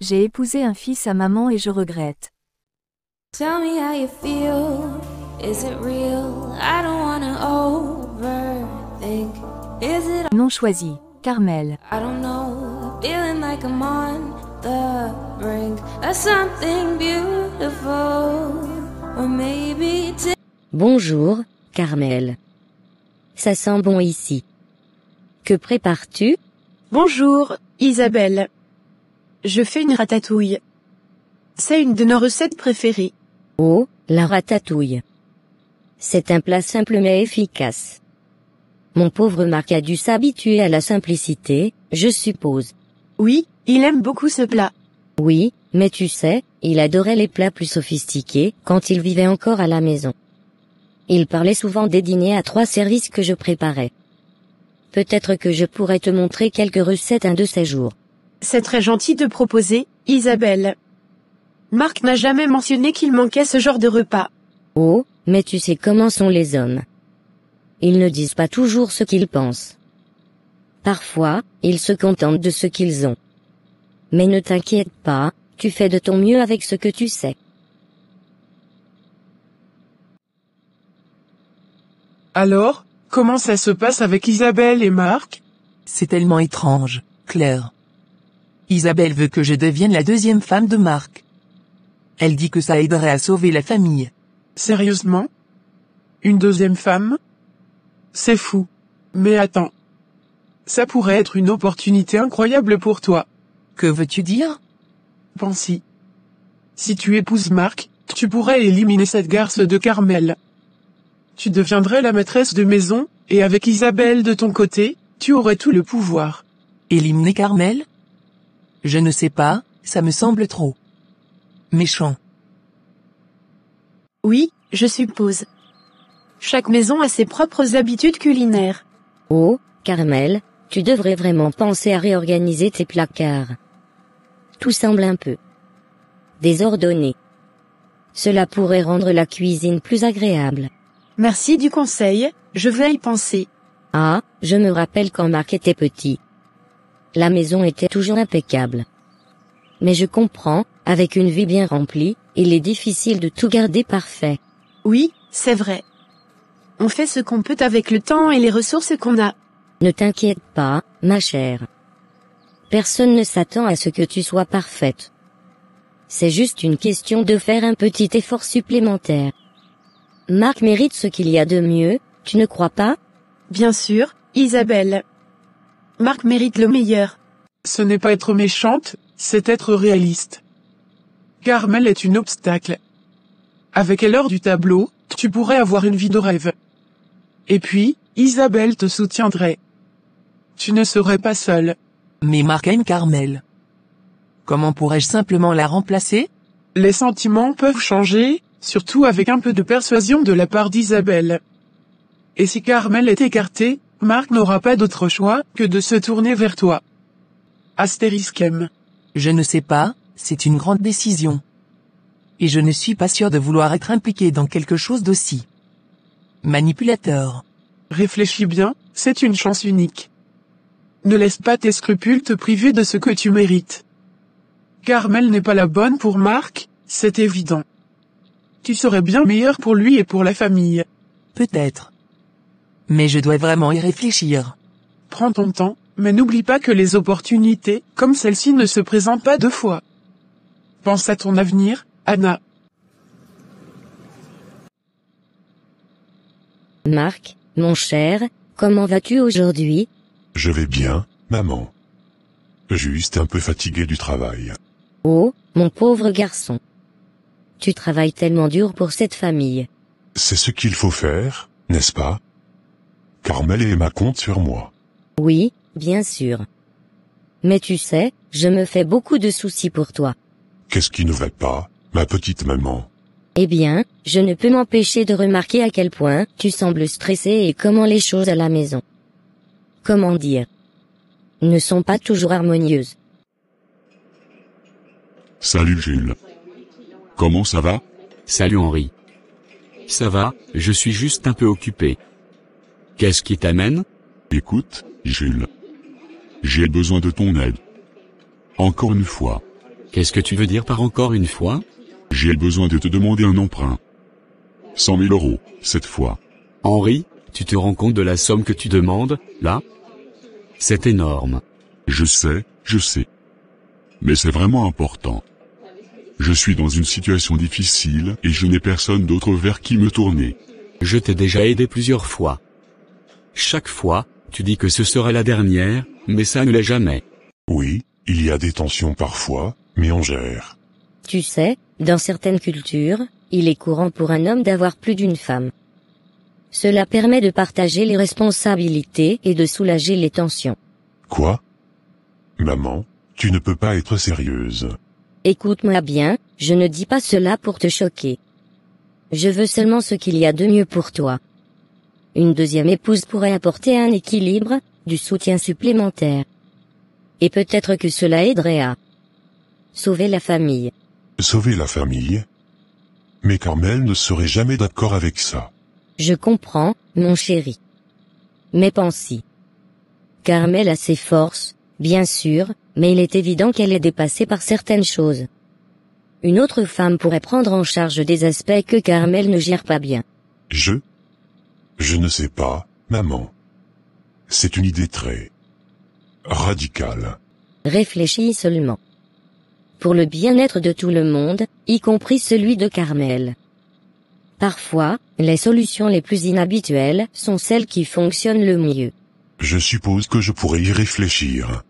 J'ai épousé un fils à maman et je regrette. Tell me how you feel. Is it real? I don't wanna overthink. Is it? Nom choisi, Carmel. I don't know. Feeling like I'm on the brink of something beautiful. Or maybe Bonjour, Carmel. Ça sent bon ici. Que prépares-tu? Bonjour, Isabelle. Je fais une ratatouille. C'est une de nos recettes préférées. Oh, la ratatouille. C'est un plat simple mais efficace. Mon pauvre Marc a dû s'habituer à la simplicité, je suppose. Oui, il aime beaucoup ce plat. Oui, mais tu sais, il adorait les plats plus sophistiqués quand il vivait encore à la maison. Il parlait souvent des dîners à 3 services que je préparais. Peut-être que je pourrais te montrer quelques recettes un de ces jours. C'est très gentil de proposer, Isabelle. Marc n'a jamais mentionné qu'il manquait ce genre de repas. Oh, mais tu sais comment sont les hommes. Ils ne disent pas toujours ce qu'ils pensent. Parfois, ils se contentent de ce qu'ils ont. Mais ne t'inquiète pas, tu fais de ton mieux avec ce que tu sais. Alors, comment ça se passe avec Isabelle et Marc? C'est tellement étrange, Claire. Isabelle veut que je devienne la deuxième femme de Marc. Elle dit que ça aiderait à sauver la famille. Sérieusement? Une deuxième femme? C'est fou. Mais attends. Ça pourrait être une opportunité incroyable pour toi. Que veux-tu dire? Pense-y. Si tu épouses Marc, tu pourrais éliminer cette garce de Carmel. Tu deviendrais la maîtresse de maison, et avec Isabelle de ton côté, tu aurais tout le pouvoir. Éliminer Carmel? Je ne sais pas, ça me semble trop méchant. Oui, je suppose. Chaque maison a ses propres habitudes culinaires. Oh, Carmel, tu devrais vraiment penser à réorganiser tes placards. Tout semble un peu désordonné. Cela pourrait rendre la cuisine plus agréable. Merci du conseil, je vais y penser. Ah, je me rappelle quand Marc était petit. La maison était toujours impeccable. Mais je comprends, avec une vie bien remplie, il est difficile de tout garder parfait. Oui, c'est vrai. On fait ce qu'on peut avec le temps et les ressources qu'on a. Ne t'inquiète pas, ma chère. Personne ne s'attend à ce que tu sois parfaite. C'est juste une question de faire un petit effort supplémentaire. Marc mérite ce qu'il y a de mieux, tu ne crois pas? Bien sûr, Isabelle. Marc mérite le meilleur. Ce n'est pas être méchante, c'est être réaliste. Carmel est une obstacle. Avec elle hors du tableau, tu pourrais avoir une vie de rêve. Et puis, Isabelle te soutiendrait. Tu ne serais pas seule. Mais Marc aime Carmel. Comment pourrais-je simplement la remplacer? Les sentiments peuvent changer, surtout avec un peu de persuasion de la part d'Isabelle. Et si Carmel est écartée, Marc n'aura pas d'autre choix que de se tourner vers toi. Astérisque. Je ne sais pas, c'est une grande décision. Et je ne suis pas sûr de vouloir être impliqué dans quelque chose d'aussi manipulateur. Réfléchis bien, c'est une chance unique. Ne laisse pas tes scrupules te priver de ce que tu mérites. Carmel n'est pas la bonne pour Marc, c'est évident. Tu serais bien meilleur pour lui et pour la famille. Peut-être. Mais je dois vraiment y réfléchir. Prends ton temps, mais n'oublie pas que les opportunités, comme celle-ci, ne se présentent pas 2 fois. Pense à ton avenir, Anna. Marc, mon cher, comment vas-tu aujourd'hui? Je vais bien, maman. Juste un peu fatigué du travail. Oh, mon pauvre garçon. Tu travailles tellement dur pour cette famille. C'est ce qu'il faut faire, n'est-ce pas? Carmel et Emma comptent sur moi. Oui, bien sûr. Mais tu sais, je me fais beaucoup de soucis pour toi. Qu'est-ce qui ne va pas, ma petite maman? Eh bien, je ne peux m'empêcher de remarquer à quel point tu sembles stressé et comment les choses à la maison, comment dire, ne sont pas toujours harmonieuses. Salut Jules. Comment ça va? Salut Henri. Ça va, je suis juste un peu occupé. Qu'est-ce qui t'amène? Écoute, Jules. J'ai besoin de ton aide. Encore une fois. Qu'est-ce que tu veux dire par encore une fois? J'ai besoin de te demander un emprunt. 100 000 euros, cette fois. Henri, tu te rends compte de la somme que tu demandes, là? C'est énorme. Je sais. Mais c'est vraiment important. Je suis dans une situation difficile et je n'ai personne d'autre vers qui me tourner. Je t'ai déjà aidé plusieurs fois. Chaque fois, tu dis que ce serait la dernière, mais ça ne l'est jamais. Oui, il y a des tensions parfois, mais on gère. Tu sais, dans certaines cultures, il est courant pour un homme d'avoir plus d'une femme. Cela permet de partager les responsabilités et de soulager les tensions. Quoi? Maman, tu ne peux pas être sérieuse. Écoute-moi bien, je ne dis pas cela pour te choquer. Je veux seulement ce qu'il y a de mieux pour toi. Une deuxième épouse pourrait apporter un équilibre, du soutien supplémentaire. Et peut-être que cela aiderait à sauver la famille. Sauver la famille? Mais Carmel ne serait jamais d'accord avec ça. Je comprends, mon chéri. Mais pense-y. Carmel a ses forces, bien sûr, mais il est évident qu'elle est dépassée par certaines choses. Une autre femme pourrait prendre en charge des aspects que Carmel ne gère pas bien. Je ne sais pas, maman. C'est une idée très radicale. Réfléchis seulement. Pour le bien-être de tout le monde, y compris celui de Carmel. Parfois, les solutions les plus inhabituelles sont celles qui fonctionnent le mieux. Je suppose que je pourrais y réfléchir.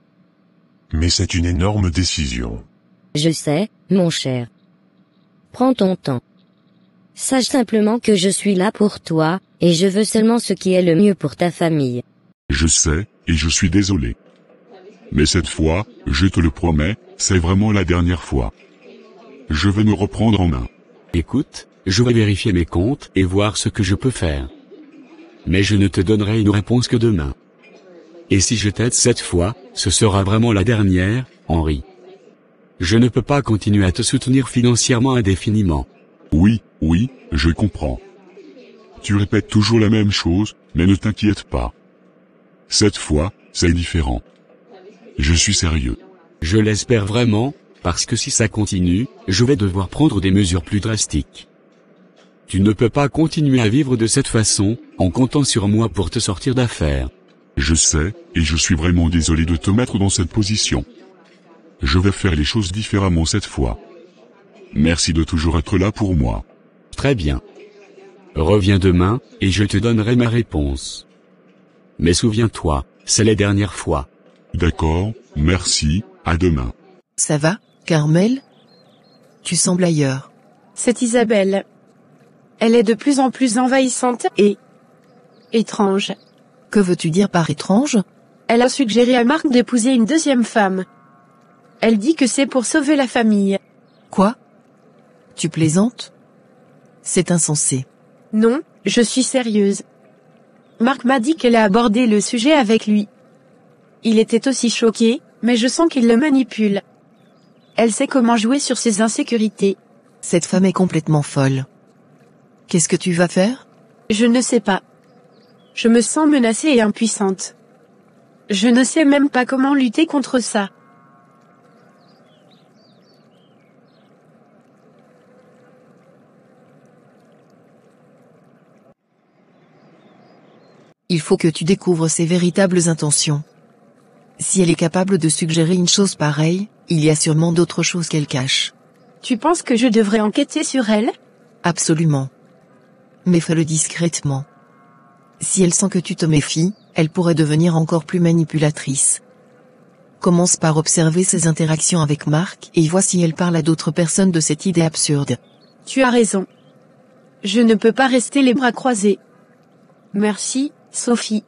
Mais c'est une énorme décision. Je sais, mon cher. Prends ton temps. Sache simplement que je suis là pour toi, et je veux seulement ce qui est le mieux pour ta famille. Je sais, et je suis désolé. Mais cette fois, je te le promets, c'est vraiment la dernière fois. Je vais me reprendre en main. Écoute, je vais vérifier mes comptes et voir ce que je peux faire. Mais je ne te donnerai une réponse que demain. Et si je t'aide cette fois, ce sera vraiment la dernière, Henri. Je ne peux pas continuer à te soutenir financièrement indéfiniment. Oui, je comprends. Tu répètes toujours la même chose, mais ne t'inquiète pas. Cette fois, c'est différent. Je suis sérieux. Je l'espère vraiment, parce que si ça continue, je vais devoir prendre des mesures plus drastiques. Tu ne peux pas continuer à vivre de cette façon, en comptant sur moi pour te sortir d'affaires. Je sais, et je suis vraiment désolé de te mettre dans cette position. Je vais faire les choses différemment cette fois. Merci de toujours être là pour moi. Très bien. Reviens demain, et je te donnerai ma réponse. Mais souviens-toi, c'est la dernière fois. D'accord, merci, à demain. Ça va, Carmel? Tu sembles ailleurs. C'est Isabelle. Elle est de plus en plus envahissante et étrange. Que veux-tu dire par étrange? Elle a suggéré à Marc d'épouser une deuxième femme. Elle dit que c'est pour sauver la famille. Quoi? Tu plaisantes? C'est insensé. Non, je suis sérieuse. Marc m'a dit qu'elle a abordé le sujet avec lui. Il était aussi choqué, mais je sens qu'il le manipule. Elle sait comment jouer sur ses insécurités. Cette femme est complètement folle. Qu'est-ce que tu vas faire? Je ne sais pas. Je me sens menacée et impuissante. Je ne sais même pas comment lutter contre ça. Il faut que tu découvres ses véritables intentions. Si elle est capable de suggérer une chose pareille, il y a sûrement d'autres choses qu'elle cache. Tu penses que je devrais enquêter sur elle? Absolument. Mais fais-le discrètement. Si elle sent que tu te méfies, elle pourrait devenir encore plus manipulatrice. Commence par observer ses interactions avec Marc et vois si elle parle à d'autres personnes de cette idée absurde. Tu as raison. Je ne peux pas rester les bras croisés. Merci, Sophie.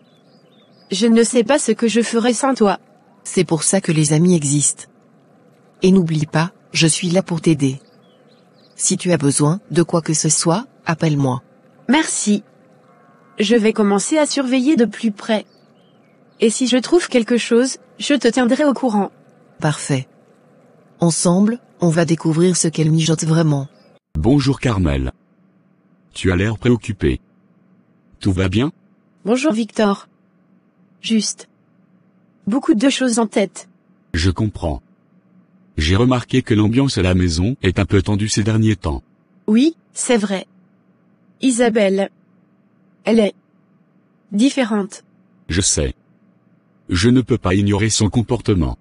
Je ne sais pas ce que je ferais sans toi. C'est pour ça que les amis existent. Et n'oublie pas, je suis là pour t'aider. Si tu as besoin de quoi que ce soit, appelle-moi. Merci. Je vais commencer à surveiller de plus près. Et si je trouve quelque chose, je te tiendrai au courant. Parfait. Ensemble, on va découvrir ce qu'elle mijote vraiment. Bonjour Carmel. Tu as l'air préoccupé. Tout va bien? Bonjour Victor. Juste. Beaucoup de choses en tête. Je comprends. J'ai remarqué que l'ambiance à la maison est un peu tendue ces derniers temps. Oui, c'est vrai. Isabelle. Elle est différente. Je sais. Je ne peux pas ignorer son comportement.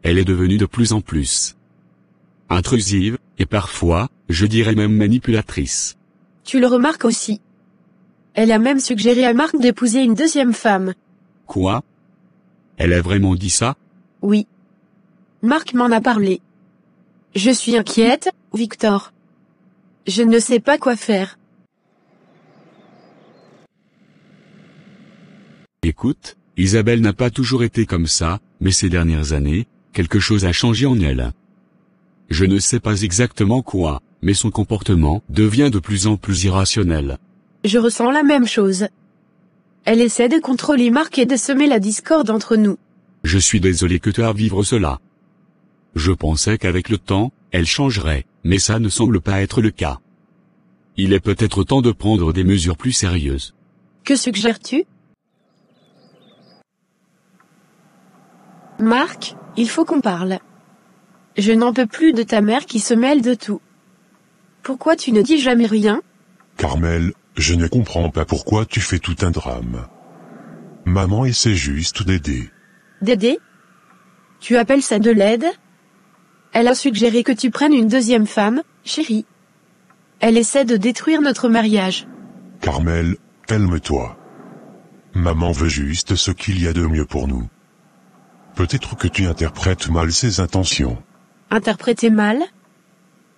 Elle est devenue de plus en plus intrusive, et parfois, je dirais même manipulatrice. Tu le remarques aussi. Elle a même suggéré à Marc d'épouser une deuxième femme. Quoi? Elle a vraiment dit ça? Oui. Marc m'en a parlé. Je suis inquiète, Victor. Je ne sais pas quoi faire. Écoute, Isabelle n'a pas toujours été comme ça, mais ces dernières années, quelque chose a changé en elle. Je ne sais pas exactement quoi, mais son comportement devient de plus en plus irrationnel. Je ressens la même chose. Elle essaie de contrôler Marc et de semer la discorde entre nous. Je suis désolé que tu aies à vivre cela. Je pensais qu'avec le temps, elle changerait, mais ça ne semble pas être le cas. Il est peut-être temps de prendre des mesures plus sérieuses. Que suggères-tu? Marc, il faut qu'on parle. Je n'en peux plus de ta mère qui se mêle de tout. Pourquoi tu ne dis jamais rien? Carmel, je ne comprends pas pourquoi tu fais tout un drame. Maman essaie juste d'aider. D'aider? Tu appelles ça de l'aide? Elle a suggéré que tu prennes une deuxième femme, chérie. Elle essaie de détruire notre mariage. Carmel, calme-toi. Maman veut juste ce qu'il y a de mieux pour nous. Peut-être que tu interprètes mal ses intentions. Interpréter mal?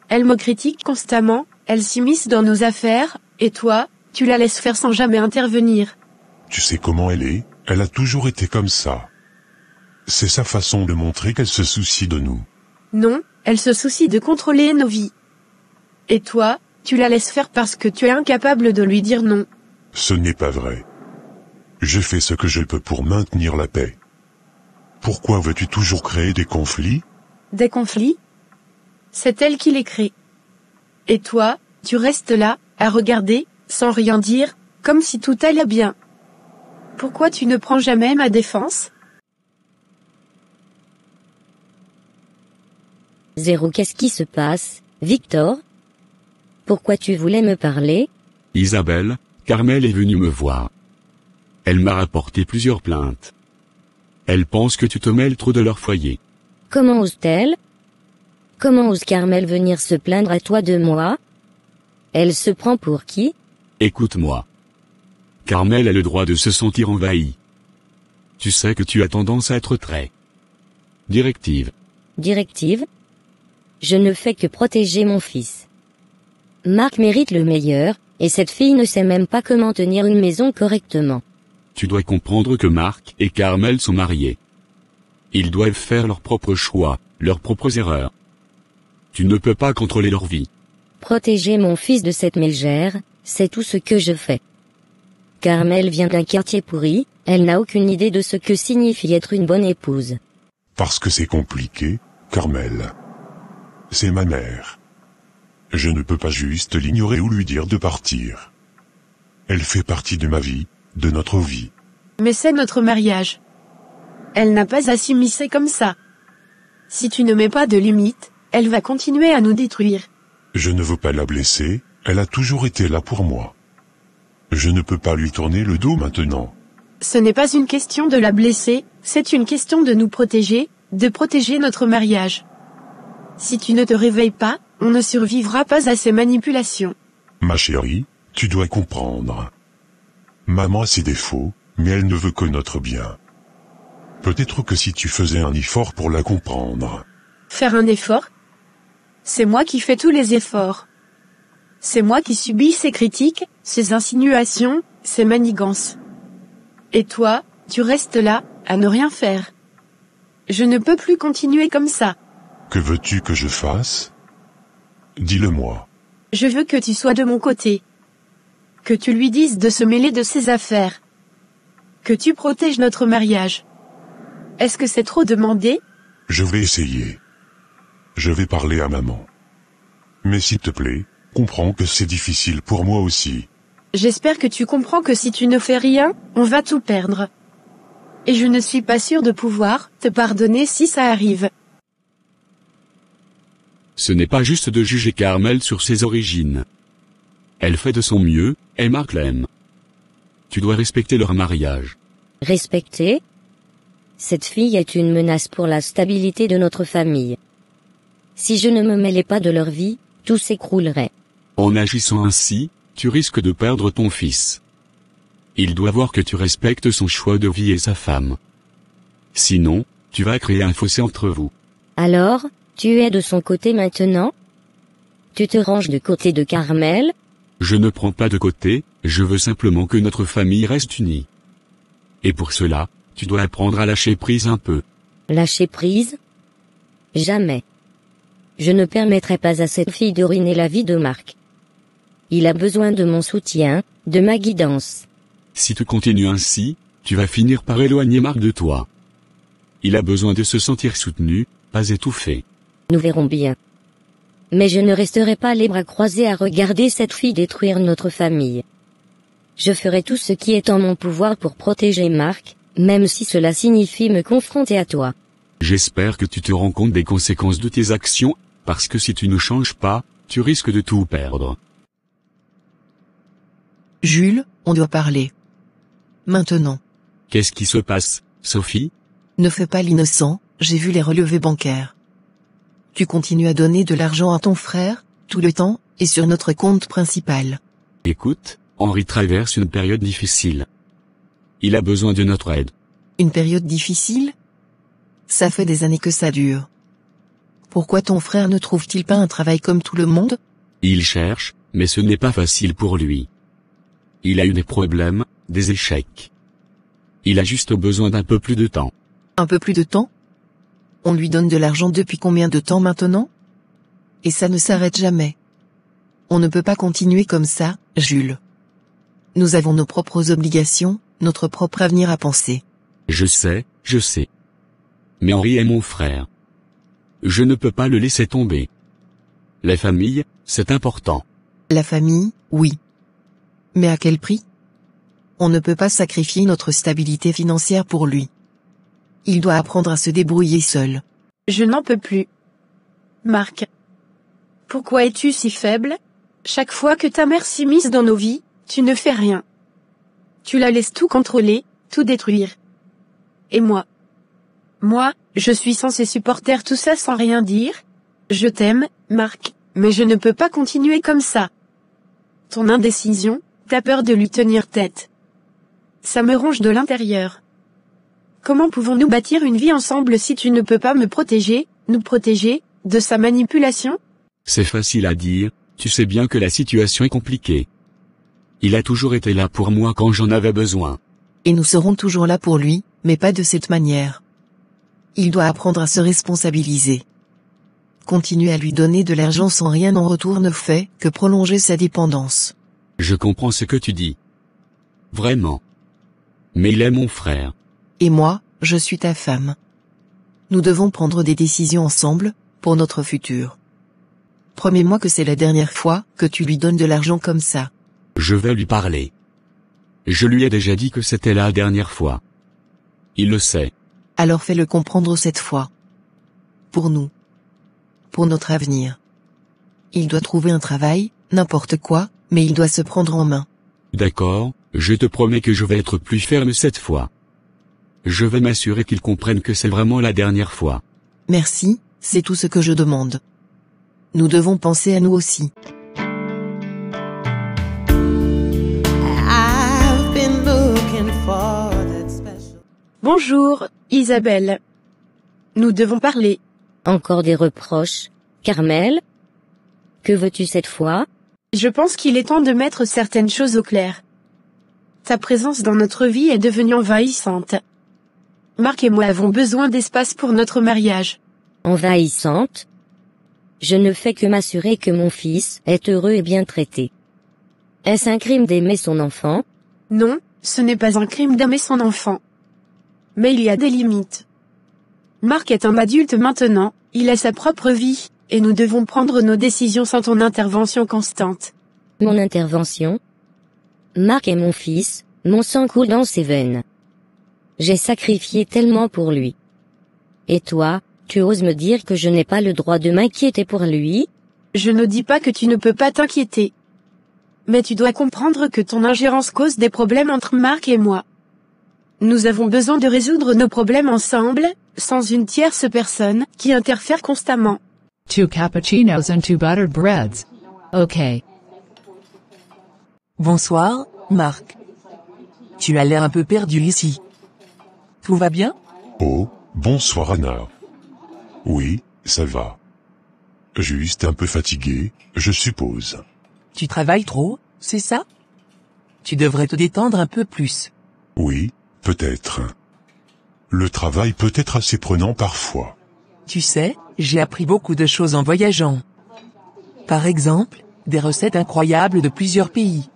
Elle me critique constamment, elle s'immisce dans nos affaires, et toi, tu la laisses faire sans jamais intervenir. Tu sais comment elle a toujours été comme ça. C'est sa façon de montrer qu'elle se soucie de nous. Non, elle se soucie de contrôler nos vies. Et toi, tu la laisses faire parce que tu es incapable de lui dire non. Ce n'est pas vrai. Je fais ce que je peux pour maintenir la paix. Pourquoi veux-tu toujours créer des conflits? Des conflits? C'est elle qui les crée. Et toi, tu restes là, à regarder, sans rien dire, comme si tout allait bien. Pourquoi tu ne prends jamais ma défense? Zéro. Qu'est-ce qui se passe, Victor? Pourquoi tu voulais me parler? Isabelle, Carmel est venue me voir. Elle m'a rapporté plusieurs plaintes. Elle pense que tu te mêles trop de leur foyer. Comment ose-t-elle? Comment ose Carmel venir se plaindre à toi de moi? Elle se prend pour qui? Écoute-moi. Carmel a le droit de se sentir envahie. Tu sais que tu as tendance à être très directive. Directive? Je ne fais que protéger mon fils. Marc mérite le meilleur, et cette fille ne sait même pas comment tenir une maison correctement. Tu dois comprendre que Marc et Carmel sont mariés. Ils doivent faire leurs propres choix, leurs propres erreurs. Tu ne peux pas contrôler leur vie. Protéger mon fils de cette mégère, c'est tout ce que je fais. Carmel vient d'un quartier pourri, elle n'a aucune idée de ce que signifie être une bonne épouse. Parce que c'est compliqué, Carmel. C'est ma mère. Je ne peux pas juste l'ignorer ou lui dire de partir. Elle fait partie de ma vie, de notre vie. Mais c'est notre mariage. Elle n'a pas à s'immiscer comme ça. Si tu ne mets pas de limite, elle va continuer à nous détruire. Je ne veux pas la blesser, elle a toujours été là pour moi. Je ne peux pas lui tourner le dos maintenant. Ce n'est pas une question de la blesser, c'est une question de nous protéger, de protéger notre mariage. Si tu ne te réveilles pas, on ne survivra pas à ces manipulations. Ma chérie, tu dois comprendre. Maman a ses défauts, mais elle ne veut que notre bien. Peut-être que si tu faisais un effort pour la comprendre. Faire un effort? C'est moi qui fais tous les efforts. C'est moi qui subis ces critiques, ces insinuations, ces manigances. Et toi, tu restes là, à ne rien faire. Je ne peux plus continuer comme ça. Que veux-tu que je fasse? Dis-le-moi. Je veux que tu sois de mon côté. Que tu lui dises de se mêler de ses affaires. Que tu protèges notre mariage. Est-ce que c'est trop demandé? Je vais essayer. Je vais parler à maman. Mais s'il te plaît, comprends que c'est difficile pour moi aussi. J'espère que tu comprends que si tu ne fais rien, on va tout perdre. Et je ne suis pas sûre de pouvoir te pardonner si ça arrive. Ce n'est pas juste de juger Carmel sur ses origines. Elle fait de son mieux, et Mark l'aime. Tu dois respecter leur mariage. Respecter? Cette fille est une menace pour la stabilité de notre famille. Si je ne me mêlais pas de leur vie, tout s'écroulerait. En agissant ainsi, tu risques de perdre ton fils. Il doit voir que tu respectes son choix de vie et sa femme. Sinon, tu vas créer un fossé entre vous. Alors, tu es de son côté maintenant? Tu te ranges du côté de Carmel? Je ne prends pas de côté, je veux simplement que notre famille reste unie. Et pour cela, tu dois apprendre à lâcher prise un peu. Lâcher prise? Jamais. Je ne permettrai pas à cette fille de ruiner la vie de Mark. Il a besoin de mon soutien, de ma guidance. Si tu continues ainsi, tu vas finir par éloigner Mark de toi. Il a besoin de se sentir soutenu, pas étouffé. Nous verrons bien. Mais je ne resterai pas les bras croisés à regarder cette fille détruire notre famille. Je ferai tout ce qui est en mon pouvoir pour protéger Mark, même si cela signifie me confronter à toi. J'espère que tu te rends compte des conséquences de tes actions, parce que si tu ne changes pas, tu risques de tout perdre. Jules, on doit parler. Maintenant. Qu'est-ce qui se passe, Sophie? Ne fais pas l'innocent, j'ai vu les relevés bancaires. Tu continues à donner de l'argent à ton frère, tout le temps, et sur notre compte principal. Écoute, Henri traverse une période difficile. Il a besoin de notre aide. Une période difficile? Ça fait des années que ça dure. Pourquoi ton frère ne trouve-t-il pas un travail comme tout le monde? Il cherche, mais ce n'est pas facile pour lui. Il a eu des problèmes, des échecs. Il a juste besoin d'un peu plus de temps. Un peu plus de temps? On lui donne de l'argent depuis combien de temps maintenant? Et ça ne s'arrête jamais. On ne peut pas continuer comme ça, Jules. Nous avons nos propres obligations, notre propre avenir à penser. Je sais. Mais Henri est mon frère. Je ne peux pas le laisser tomber. La famille, c'est important. La famille, oui. Mais à quel prix? On ne peut pas sacrifier notre stabilité financière pour lui. Il doit apprendre à se débrouiller seul. Je n'en peux plus. Mark. Pourquoi es-tu si faible? Chaque fois que ta mère s'immisce dans nos vies, tu ne fais rien. Tu la laisses tout contrôler, tout détruire. Et moi, je suis censé supporter tout ça sans rien dire? Je t'aime, Mark, mais je ne peux pas continuer comme ça. Ton indécision, ta peur de lui tenir tête. Ça me ronge de l'intérieur. Comment pouvons-nous bâtir une vie ensemble si tu ne peux pas me protéger, nous protéger, de sa manipulation? C'est facile à dire, tu sais bien que la situation est compliquée. Il a toujours été là pour moi quand j'en avais besoin. Et nous serons toujours là pour lui, mais pas de cette manière. Il doit apprendre à se responsabiliser. Continuer à lui donner de l'argent sans rien en retour ne fait que prolonger sa dépendance. Je comprends ce que tu dis. Vraiment. Mais il est mon frère. Et moi, je suis ta femme. Nous devons prendre des décisions ensemble, pour notre futur. Promets-moi que c'est la dernière fois que tu lui donnes de l'argent comme ça. Je vais lui parler. Je lui ai déjà dit que c'était la dernière fois. Il le sait. Alors fais-le comprendre cette fois. Pour nous. Pour notre avenir. Il doit trouver un travail, n'importe quoi, mais il doit se prendre en main. D'accord, je te promets que je vais être plus ferme cette fois. Je vais m'assurer qu'il comprenne que c'est vraiment la dernière fois. Merci, c'est tout ce que je demande. Nous devons penser à nous aussi. Bonjour, Isabelle. Nous devons parler. Encore des reproches, Carmel? Que veux-tu cette fois? Je pense qu'il est temps de mettre certaines choses au clair. Ta présence dans notre vie est devenue envahissante. Mark et moi avons besoin d'espace pour notre mariage. Envahissante? Je ne fais que m'assurer que mon fils est heureux et bien traité. Est-ce un crime d'aimer son enfant? Non, ce n'est pas un crime d'aimer son enfant. Mais il y a des limites. Mark est un adulte maintenant, il a sa propre vie, et nous devons prendre nos décisions sans ton intervention constante. Mon intervention? Mark est mon fils, mon sang coule dans ses veines. J'ai sacrifié tellement pour lui. Et toi, Tu oses me dire que je n'ai pas le droit de m'inquiéter pour lui? Je ne dis pas que tu ne peux pas t'inquiéter. Mais tu dois comprendre que ton ingérence cause des problèmes entre Mark et moi. Nous avons besoin de résoudre nos problèmes ensemble, sans une tierce personne qui interfère constamment. 2 cappuccinos and 2 buttered breads. Okay. Bonsoir, Mark. Tu as l'air un peu perdu ici. Tout va bien? Oh, bonsoir Anna. Oui, ça va. Juste un peu fatigué, je suppose. Tu travailles trop, c'est ça? Tu devrais te détendre un peu plus. Oui, peut-être. Le travail peut être assez prenant parfois. Tu sais, j'ai appris beaucoup de choses en voyageant. Par exemple, des recettes incroyables de plusieurs pays.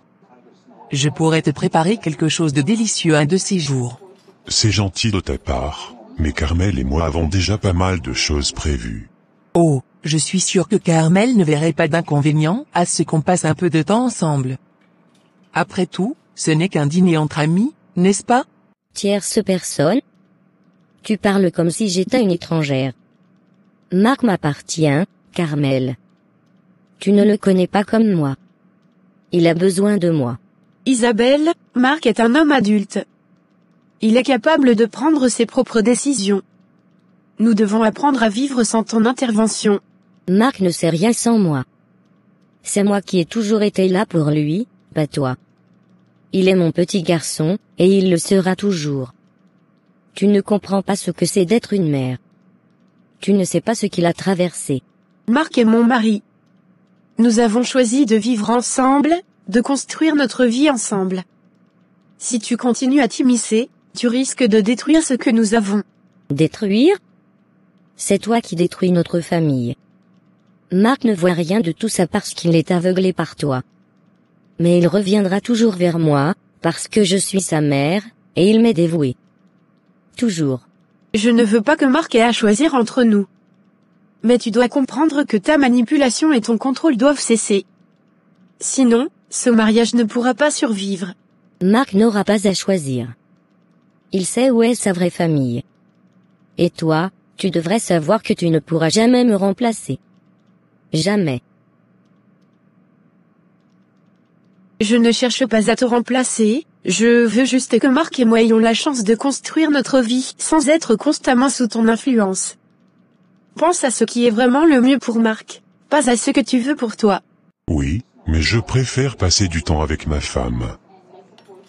Je pourrais te préparer quelque chose de délicieux un de ces jours. C'est gentil de ta part, mais Carmel et moi avons déjà pas mal de choses prévues. Oh, je suis sûr que Carmel ne verrait pas d'inconvénient à ce qu'on passe un peu de temps ensemble. Après tout, ce n'est qu'un dîner entre amis, n'est-ce pas? Tierce personne? Tu parles comme si j'étais une étrangère. Mark m'appartient, Carmel. Tu ne le connais pas comme moi. Il a besoin de moi. Isabelle, Mark est un homme adulte. Il est capable de prendre ses propres décisions. Nous devons apprendre à vivre sans ton intervention. Mark ne sait rien sans moi. C'est moi qui ai toujours été là pour lui, pas toi. Il est mon petit garçon, et il le sera toujours. Tu ne comprends pas ce que c'est d'être une mère. Tu ne sais pas ce qu'il a traversé. Mark est mon mari. Nous avons choisi de vivre ensemble, de construire notre vie ensemble. Si tu continues à t'immiscer, tu risques de détruire ce que nous avons. Détruire? C'est toi qui détruis notre famille. Mark ne voit rien de tout ça parce qu'il est aveuglé par toi. Mais il reviendra toujours vers moi, parce que je suis sa mère, et il m'est dévoué. Toujours. Je ne veux pas que Mark ait à choisir entre nous. Mais tu dois comprendre que ta manipulation et ton contrôle doivent cesser. Sinon, ce mariage ne pourra pas survivre. Mark n'aura pas à choisir. Il sait où est sa vraie famille. Et toi, tu devrais savoir que tu ne pourras jamais me remplacer. Jamais. Je ne cherche pas à te remplacer, je veux juste que Mark et moi ayons la chance de construire notre vie sans être constamment sous ton influence. Pense à ce qui est vraiment le mieux pour Mark, pas à ce que tu veux pour toi. Oui, mais je préfère passer du temps avec ma femme.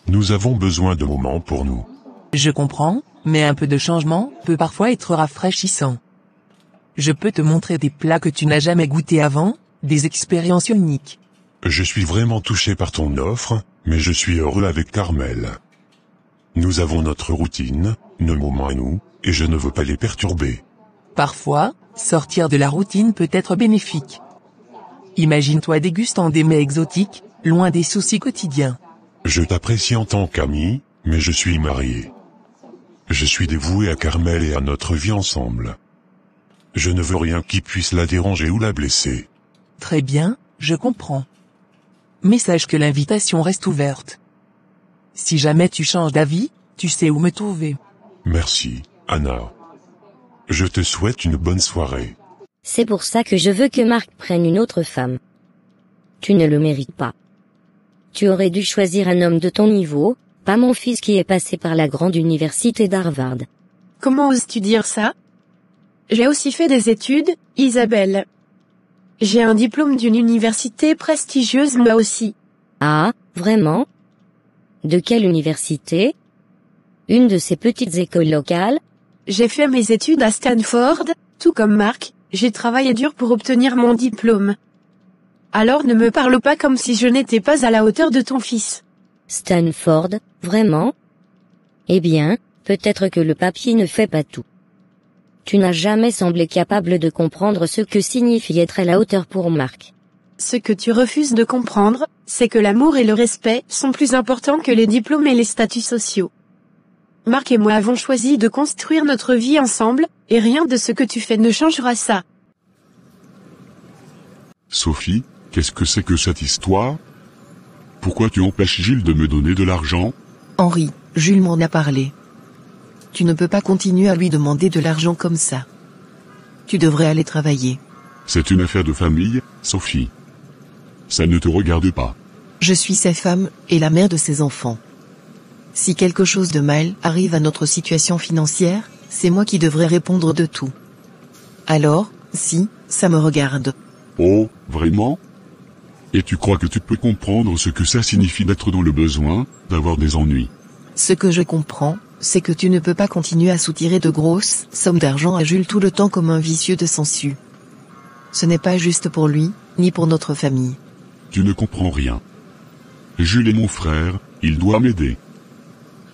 Nous avons besoin de moments pour nous. Je comprends, mais un peu de changement peut parfois être rafraîchissant. Je peux te montrer des plats que tu n'as jamais goûtés avant, des expériences uniques. Je suis vraiment touché par ton offre, mais je suis heureux avec Carmel. Nous avons notre routine, nos moments à nous, et je ne veux pas les perturber. Parfois, sortir de la routine peut être bénéfique. Imagine-toi dégustant des mets exotiques, loin des soucis quotidiens. Je t'apprécie en tant qu'ami, mais je suis marié. Je suis dévoué à Carmel et à notre vie ensemble. Je ne veux rien qui puisse la déranger ou la blesser. Très bien, je comprends. Mais sache que l'invitation reste ouverte. Si jamais tu changes d'avis, tu sais où me trouver. Merci, Anna. Je te souhaite une bonne soirée. C'est pour ça que je veux que Mark prenne une autre femme. Tu ne le mérites pas. Tu aurais dû choisir un homme de ton niveau, pas mon fils qui est passé par la grande université d'Harvard. Comment oses-tu dire ça? J'ai aussi fait des études, Isabelle. J'ai un diplôme d'une université prestigieuse moi aussi. Ah, vraiment? De quelle université? Une de ces petites écoles locales? J'ai fait mes études à Stanford, tout comme Mark, j'ai travaillé dur pour obtenir mon diplôme. Alors ne me parle pas comme si je n'étais pas à la hauteur de ton fils. Stanford, vraiment? Eh bien, peut-être que le papier ne fait pas tout. Tu n'as jamais semblé capable de comprendre ce que signifie être à la hauteur pour Mark. Ce que tu refuses de comprendre, c'est que l'amour et le respect sont plus importants que les diplômes et les statuts sociaux. Mark et moi avons choisi de construire notre vie ensemble, et rien de ce que tu fais ne changera ça. Sophie, qu'est-ce que c'est que cette histoire? Pourquoi tu empêches Gilles de me donner de l'argent? Henri, Jules m'en a parlé. Tu ne peux pas continuer à lui demander de l'argent comme ça. tu devrais aller travailler. C'est une affaire de famille, Sophie. Ça ne te regarde pas. Je suis sa femme, et la mère de ses enfants. Si quelque chose de mal arrive à notre situation financière, c'est moi qui devrais répondre de tout. Alors, si, ça me regarde. Oh, vraiment? Et tu crois que tu peux comprendre ce que ça signifie d'être dans le besoin, d'avoir des ennuis? Ce que je comprends, c'est que tu ne peux pas continuer à soutirer de grosses sommes d'argent à Jules tout le temps comme un vicieux de sangsue. Ce n'est pas juste pour lui, ni pour notre famille. Tu ne comprends rien. Jules est mon frère, il doit m'aider.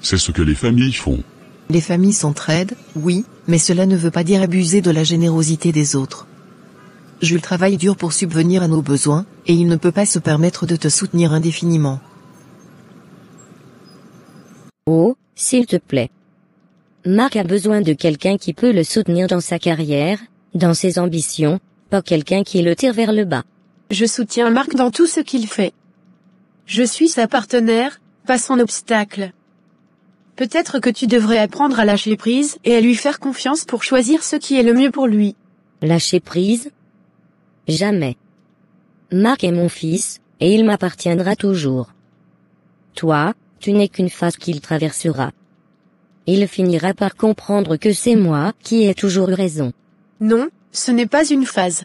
C'est ce que les familles font. Les familles s'entraident, oui, mais cela ne veut pas dire abuser de la générosité des autres. Jules travaille dur pour subvenir à nos besoins, et il ne peut pas se permettre de te soutenir indéfiniment. Oh, s'il te plaît. Marc a besoin de quelqu'un qui peut le soutenir dans sa carrière, dans ses ambitions, pas quelqu'un qui le tire vers le bas. Je soutiens Marc dans tout ce qu'il fait. Je suis sa partenaire, pas son obstacle. Peut-être que tu devrais apprendre à lâcher prise et à lui faire confiance pour choisir ce qui est le mieux pour lui. Lâcher prise? Jamais. Marc est mon fils, et il m'appartiendra toujours. Toi, tu n'es qu'une phase qu'il traversera. Il finira par comprendre que c'est moi qui ai toujours eu raison. Non, ce n'est pas une phase.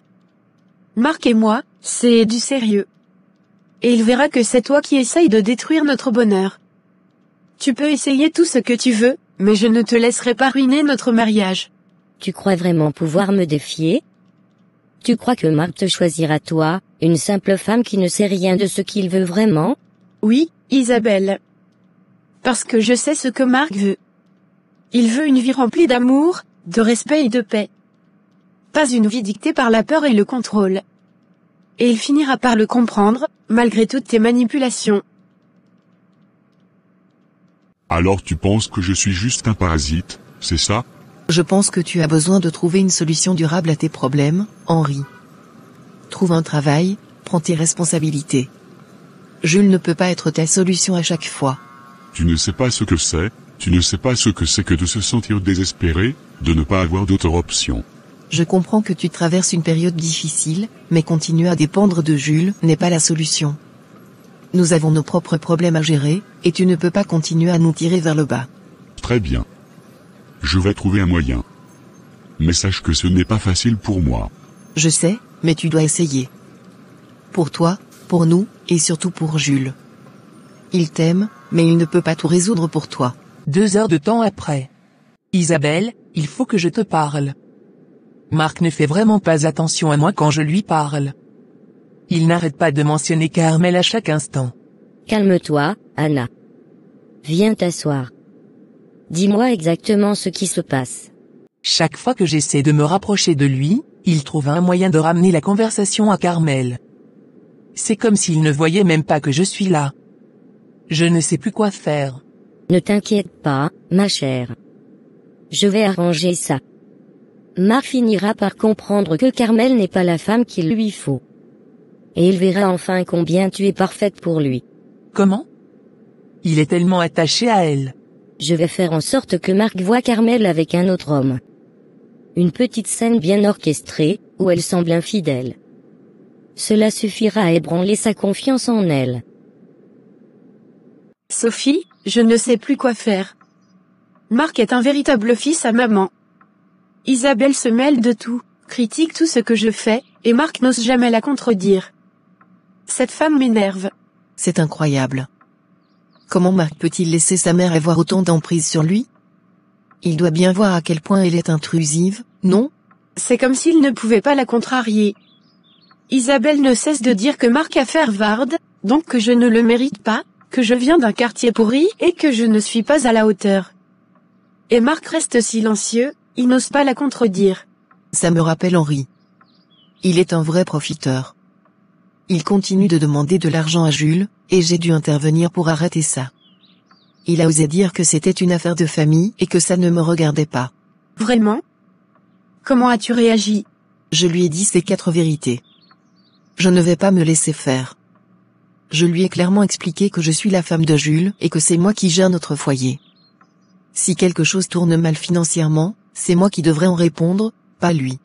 Marc et moi, c'est du sérieux. Et il verra que c'est toi qui essayes de détruire notre bonheur. Tu peux essayer tout ce que tu veux, mais je ne te laisserai pas ruiner notre mariage. Tu crois vraiment pouvoir me défier? Tu crois que Marc te choisira toi, une simple femme qui ne sait rien de ce qu'il veut vraiment? Oui, Isabelle. Parce que je sais ce que Marc veut. Il veut une vie remplie d'amour, de respect et de paix. Pas une vie dictée par la peur et le contrôle. Et il finira par le comprendre, malgré toutes tes manipulations. Alors tu penses que je suis juste un parasite, c'est ça? Je pense que tu as besoin de trouver une solution durable à tes problèmes, Henri. Trouve un travail, prends tes responsabilités. Jules ne peut pas être ta solution à chaque fois. Tu ne sais pas ce que c'est, tu ne sais pas ce que c'est que de se sentir désespéré, de ne pas avoir d'autre option. Je comprends que tu traverses une période difficile, mais continuer à dépendre de Jules n'est pas la solution. Nous avons nos propres problèmes à gérer, et tu ne peux pas continuer à nous tirer vers le bas. Très bien. Je vais trouver un moyen. Mais sache que ce n'est pas facile pour moi. Je sais, mais tu dois essayer. Pour toi, pour nous, et surtout pour Jules. Il t'aime, mais il ne peut pas tout résoudre pour toi. 2 heures de temps après. Isabelle, il faut que je te parle. Marc ne fait vraiment pas attention à moi quand je lui parle. Il n'arrête pas de mentionner Carmel à chaque instant. Calme-toi, Anna. Viens t'asseoir. Dis-moi exactement ce qui se passe. Chaque fois que j'essaie de me rapprocher de lui, il trouve un moyen de ramener la conversation à Carmel. C'est comme s'il ne voyait même pas que je suis là. Je ne sais plus quoi faire. Ne t'inquiète pas, ma chère. Je vais arranger ça. Marc finira par comprendre que Carmel n'est pas la femme qu'il lui faut. Et il verra enfin combien tu es parfaite pour lui. Comment? Il est tellement attaché à elle. Je vais faire en sorte que Marc voie Carmel avec un autre homme. Une petite scène bien orchestrée, où elle semble infidèle. Cela suffira à ébranler sa confiance en elle. Sophie, je ne sais plus quoi faire. Marc est un véritable fils à maman. Isabelle se mêle de tout, critique tout ce que je fais, et Marc n'ose jamais la contredire. Cette femme m'énerve. C'est incroyable. Comment Marc peut-il laisser sa mère avoir autant d'emprise sur lui? Il doit bien voir à quel point elle est intrusive, non? C'est comme s'il ne pouvait pas la contrarier. Isabelle ne cesse de dire que Marc a fait Harvard, donc que je ne le mérite pas, que je viens d'un quartier pourri et que je ne suis pas à la hauteur. Et Marc reste silencieux, il n'ose pas la contredire. Ça me rappelle Henri. Il est un vrai profiteur. Il continue de demander de l'argent à Jules, et j'ai dû intervenir pour arrêter ça. Il a osé dire que c'était une affaire de famille et que ça ne me regardait pas. Vraiment? Comment as-tu réagi? Je lui ai dit ces 4 vérités. Je ne vais pas me laisser faire. Je lui ai clairement expliqué que je suis la femme de Jules et que c'est moi qui gère notre foyer. Si quelque chose tourne mal financièrement, c'est moi qui devrais en répondre, pas lui.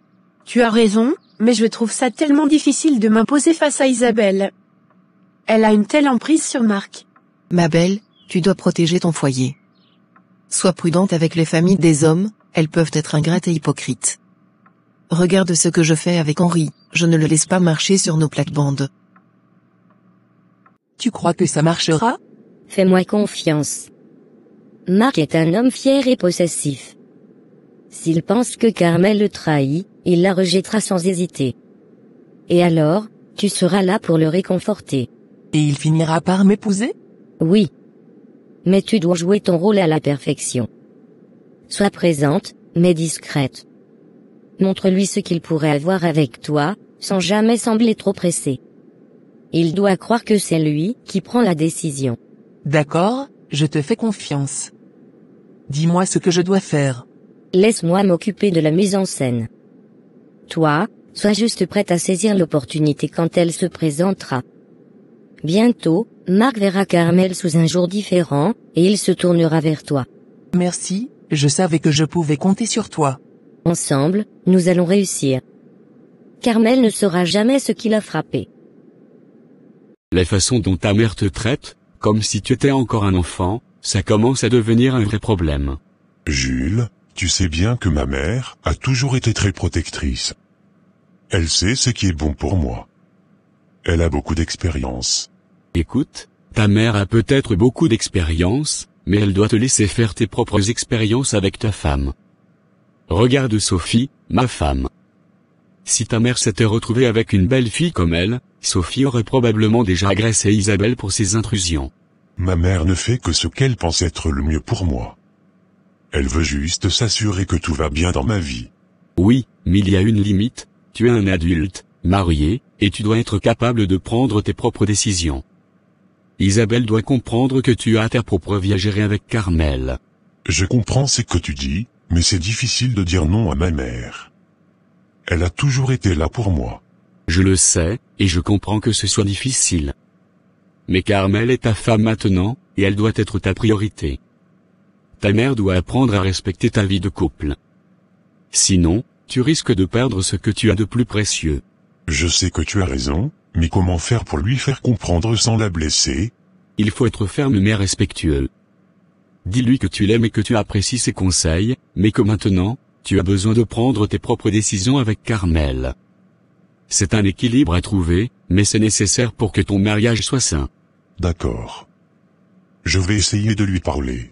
Tu as raison, mais je trouve ça tellement difficile de m'imposer face à Isabelle. Elle a une telle emprise sur Marc. Ma belle, tu dois protéger ton foyer. Sois prudente avec les familles des hommes, elles peuvent être ingrates et hypocrites. Regarde ce que je fais avec Henri, je ne le laisse pas marcher sur nos plates-bandes. Tu crois que ça marchera? Fais-moi confiance. Marc est un homme fier et possessif. S'il pense que Carmel le trahit, il la rejettera sans hésiter. Et alors, tu seras là pour le réconforter. Et il finira par m'épouser? Oui. Mais tu dois jouer ton rôle à la perfection. Sois présente, mais discrète. Montre-lui ce qu'il pourrait avoir avec toi, sans jamais sembler trop pressé. Il doit croire que c'est lui qui prend la décision. D'accord, je te fais confiance. Dis-moi ce que je dois faire. Laisse-moi m'occuper de la mise en scène. Toi, sois juste prête à saisir l'opportunité quand elle se présentera. Bientôt, Marc verra Carmel sous un jour différent, et il se tournera vers toi. Merci, je savais que je pouvais compter sur toi. Ensemble, nous allons réussir. Carmel ne saura jamais ce qui l'a frappé. La façon dont ta mère te traite, comme si tu étais encore un enfant, ça commence à devenir un vrai problème. Jules, tu sais bien que ma mère a toujours été très protectrice. Elle sait ce qui est bon pour moi. Elle a beaucoup d'expérience. Écoute, ta mère a peut-être beaucoup d'expérience, mais elle doit te laisser faire tes propres expériences avec ta femme. Regarde Sophie, ma femme. Si ta mère s'était retrouvée avec une belle fille comme elle, Sophie aurait probablement déjà agressé Isabelle pour ses intrusions. Ma mère ne fait que ce qu'elle pense être le mieux pour moi. Elle veut juste s'assurer que tout va bien dans ma vie. Oui, mais il y a une limite, tu es un adulte, marié, et tu dois être capable de prendre tes propres décisions. Isabelle doit comprendre que tu as ta propre vie à gérer avec Carmel. Je comprends ce que tu dis, mais c'est difficile de dire non à ma mère. Elle a toujours été là pour moi. Je le sais, et je comprends que ce soit difficile. Mais Carmel est ta femme maintenant, et elle doit être ta priorité. Ta mère doit apprendre à respecter ta vie de couple. Sinon, tu risques de perdre ce que tu as de plus précieux. Je sais que tu as raison, mais comment faire pour lui faire comprendre sans la blesser? Il faut être ferme mais respectueux. Dis-lui que tu l'aimes et que tu apprécies ses conseils, mais que maintenant, tu as besoin de prendre tes propres décisions avec Carmel. C'est un équilibre à trouver, mais c'est nécessaire pour que ton mariage soit sain. D'accord. Je vais essayer de lui parler.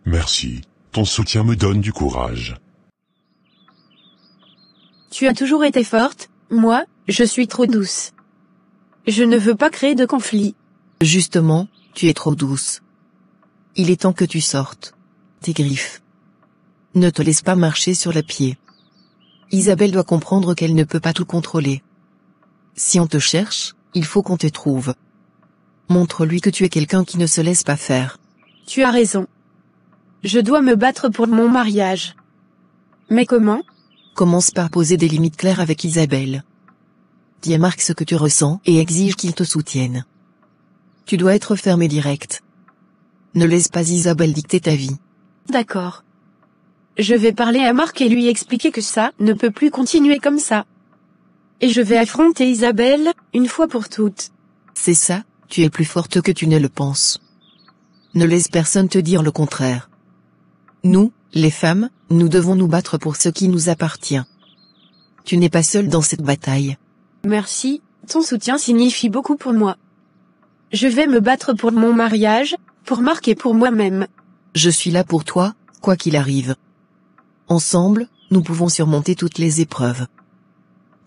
Merci, ton soutien me donne du courage. Tu as toujours été forte, moi, je suis trop douce. Je ne veux pas créer de conflit. Justement, tu es trop douce. Il est temps que tu sortes. Tes griffes. Ne te laisse pas marcher sur le pied. Isabelle doit comprendre qu'elle ne peut pas tout contrôler. Si on te cherche, il faut qu'on te trouve. Montre-lui que tu es quelqu'un qui ne se laisse pas faire. Tu as raison. Je dois me battre pour mon mariage. Mais comment? Commence par poser des limites claires avec Isabelle. Dis à Marc ce que tu ressens et exige qu'il te soutienne. Tu dois être ferme et direct. Ne laisse pas Isabelle dicter ta vie. D'accord. Je vais parler à Marc et lui expliquer que ça ne peut plus continuer comme ça. Et je vais affronter Isabelle, une fois pour toutes. C'est ça, tu es plus forte que tu ne le penses. Ne laisse personne te dire le contraire. Nous, les femmes, nous devons nous battre pour ce qui nous appartient. Tu n'es pas seule dans cette bataille. Merci, ton soutien signifie beaucoup pour moi. Je vais me battre pour mon mariage, pour Marc et pour moi-même. Je suis là pour toi, quoi qu'il arrive. Ensemble, nous pouvons surmonter toutes les épreuves.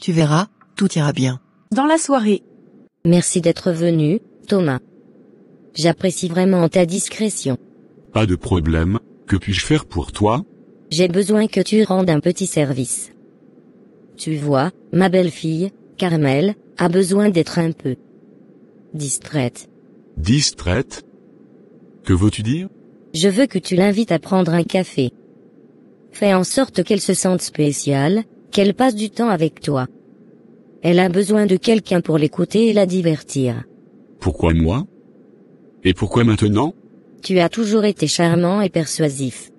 Tu verras, tout ira bien. Dans la soirée. Merci d'être venu, Thomas. J'apprécie vraiment ta discrétion. Pas de problème, que puis-je faire pour toi? J'ai besoin que tu rendes un petit service. Tu vois, ma belle-fille, Carmel, a besoin d'être un peu distraite. Distraite? Que veux-tu dire? Je veux que tu l'invites à prendre un café. Fais en sorte qu'elle se sente spéciale, qu'elle passe du temps avec toi. Elle a besoin de quelqu'un pour l'écouter et la divertir. Pourquoi moi? Et pourquoi maintenant? Tu as toujours été charmant et persuasif.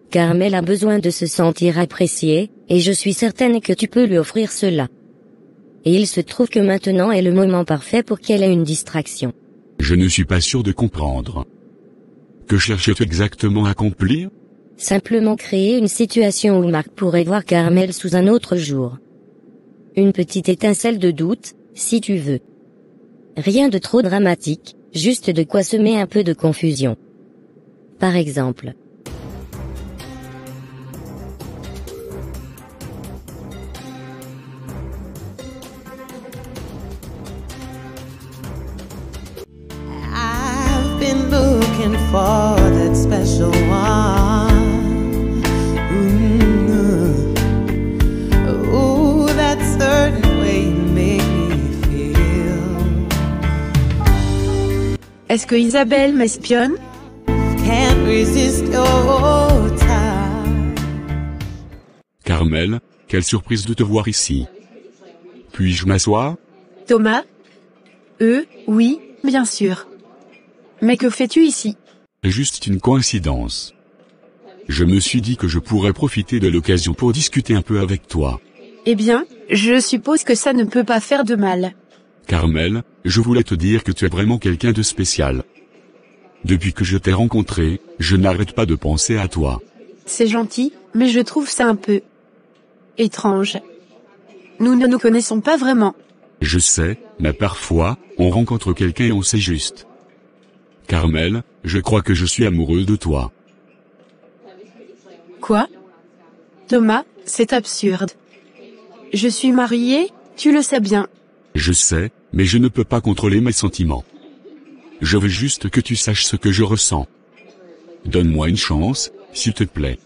Carmel a besoin de se sentir appréciée, Et je suis certaine que tu peux lui offrir cela. Et il se trouve que maintenant est le moment parfait pour qu'elle ait une distraction. Je ne suis pas sûr de comprendre. Que cherches-tu exactement à accomplir? Simplement créer une situation où Marc pourrait voir Carmel sous un autre jour. Une petite étincelle de doute, si tu veux. Rien de trop dramatique, juste de quoi semer un peu de confusion. Par exemple. I've been looking for that special one. Ooh, that certain way you make me feel. Est-ce que Isabelle m'espionne? Can't resist your touch. Carmel, quelle surprise de te voir ici. Puis-je m'asseoir? Thomas? Oui, bien sûr. Mais que fais-tu ici? Juste une coïncidence. Je me suis dit que je pourrais profiter de l'occasion pour discuter un peu avec toi. Eh bien, je suppose que ça ne peut pas faire de mal. Carmel, je voulais te dire que tu es vraiment quelqu'un de spécial. Depuis que je t'ai rencontré, je n'arrête pas de penser à toi. C'est gentil, mais je trouve ça un peu étrange. Nous ne nous connaissons pas vraiment. Je sais, mais parfois, on rencontre quelqu'un et on sait juste. Carmel, je crois que je suis amoureux de toi. Quoi? Thomas, c'est absurde. Je suis mariée, tu le sais bien. Je sais, mais je ne peux pas contrôler mes sentiments. Je veux juste que tu saches ce que je ressens. Donne-moi une chance, s'il te plaît.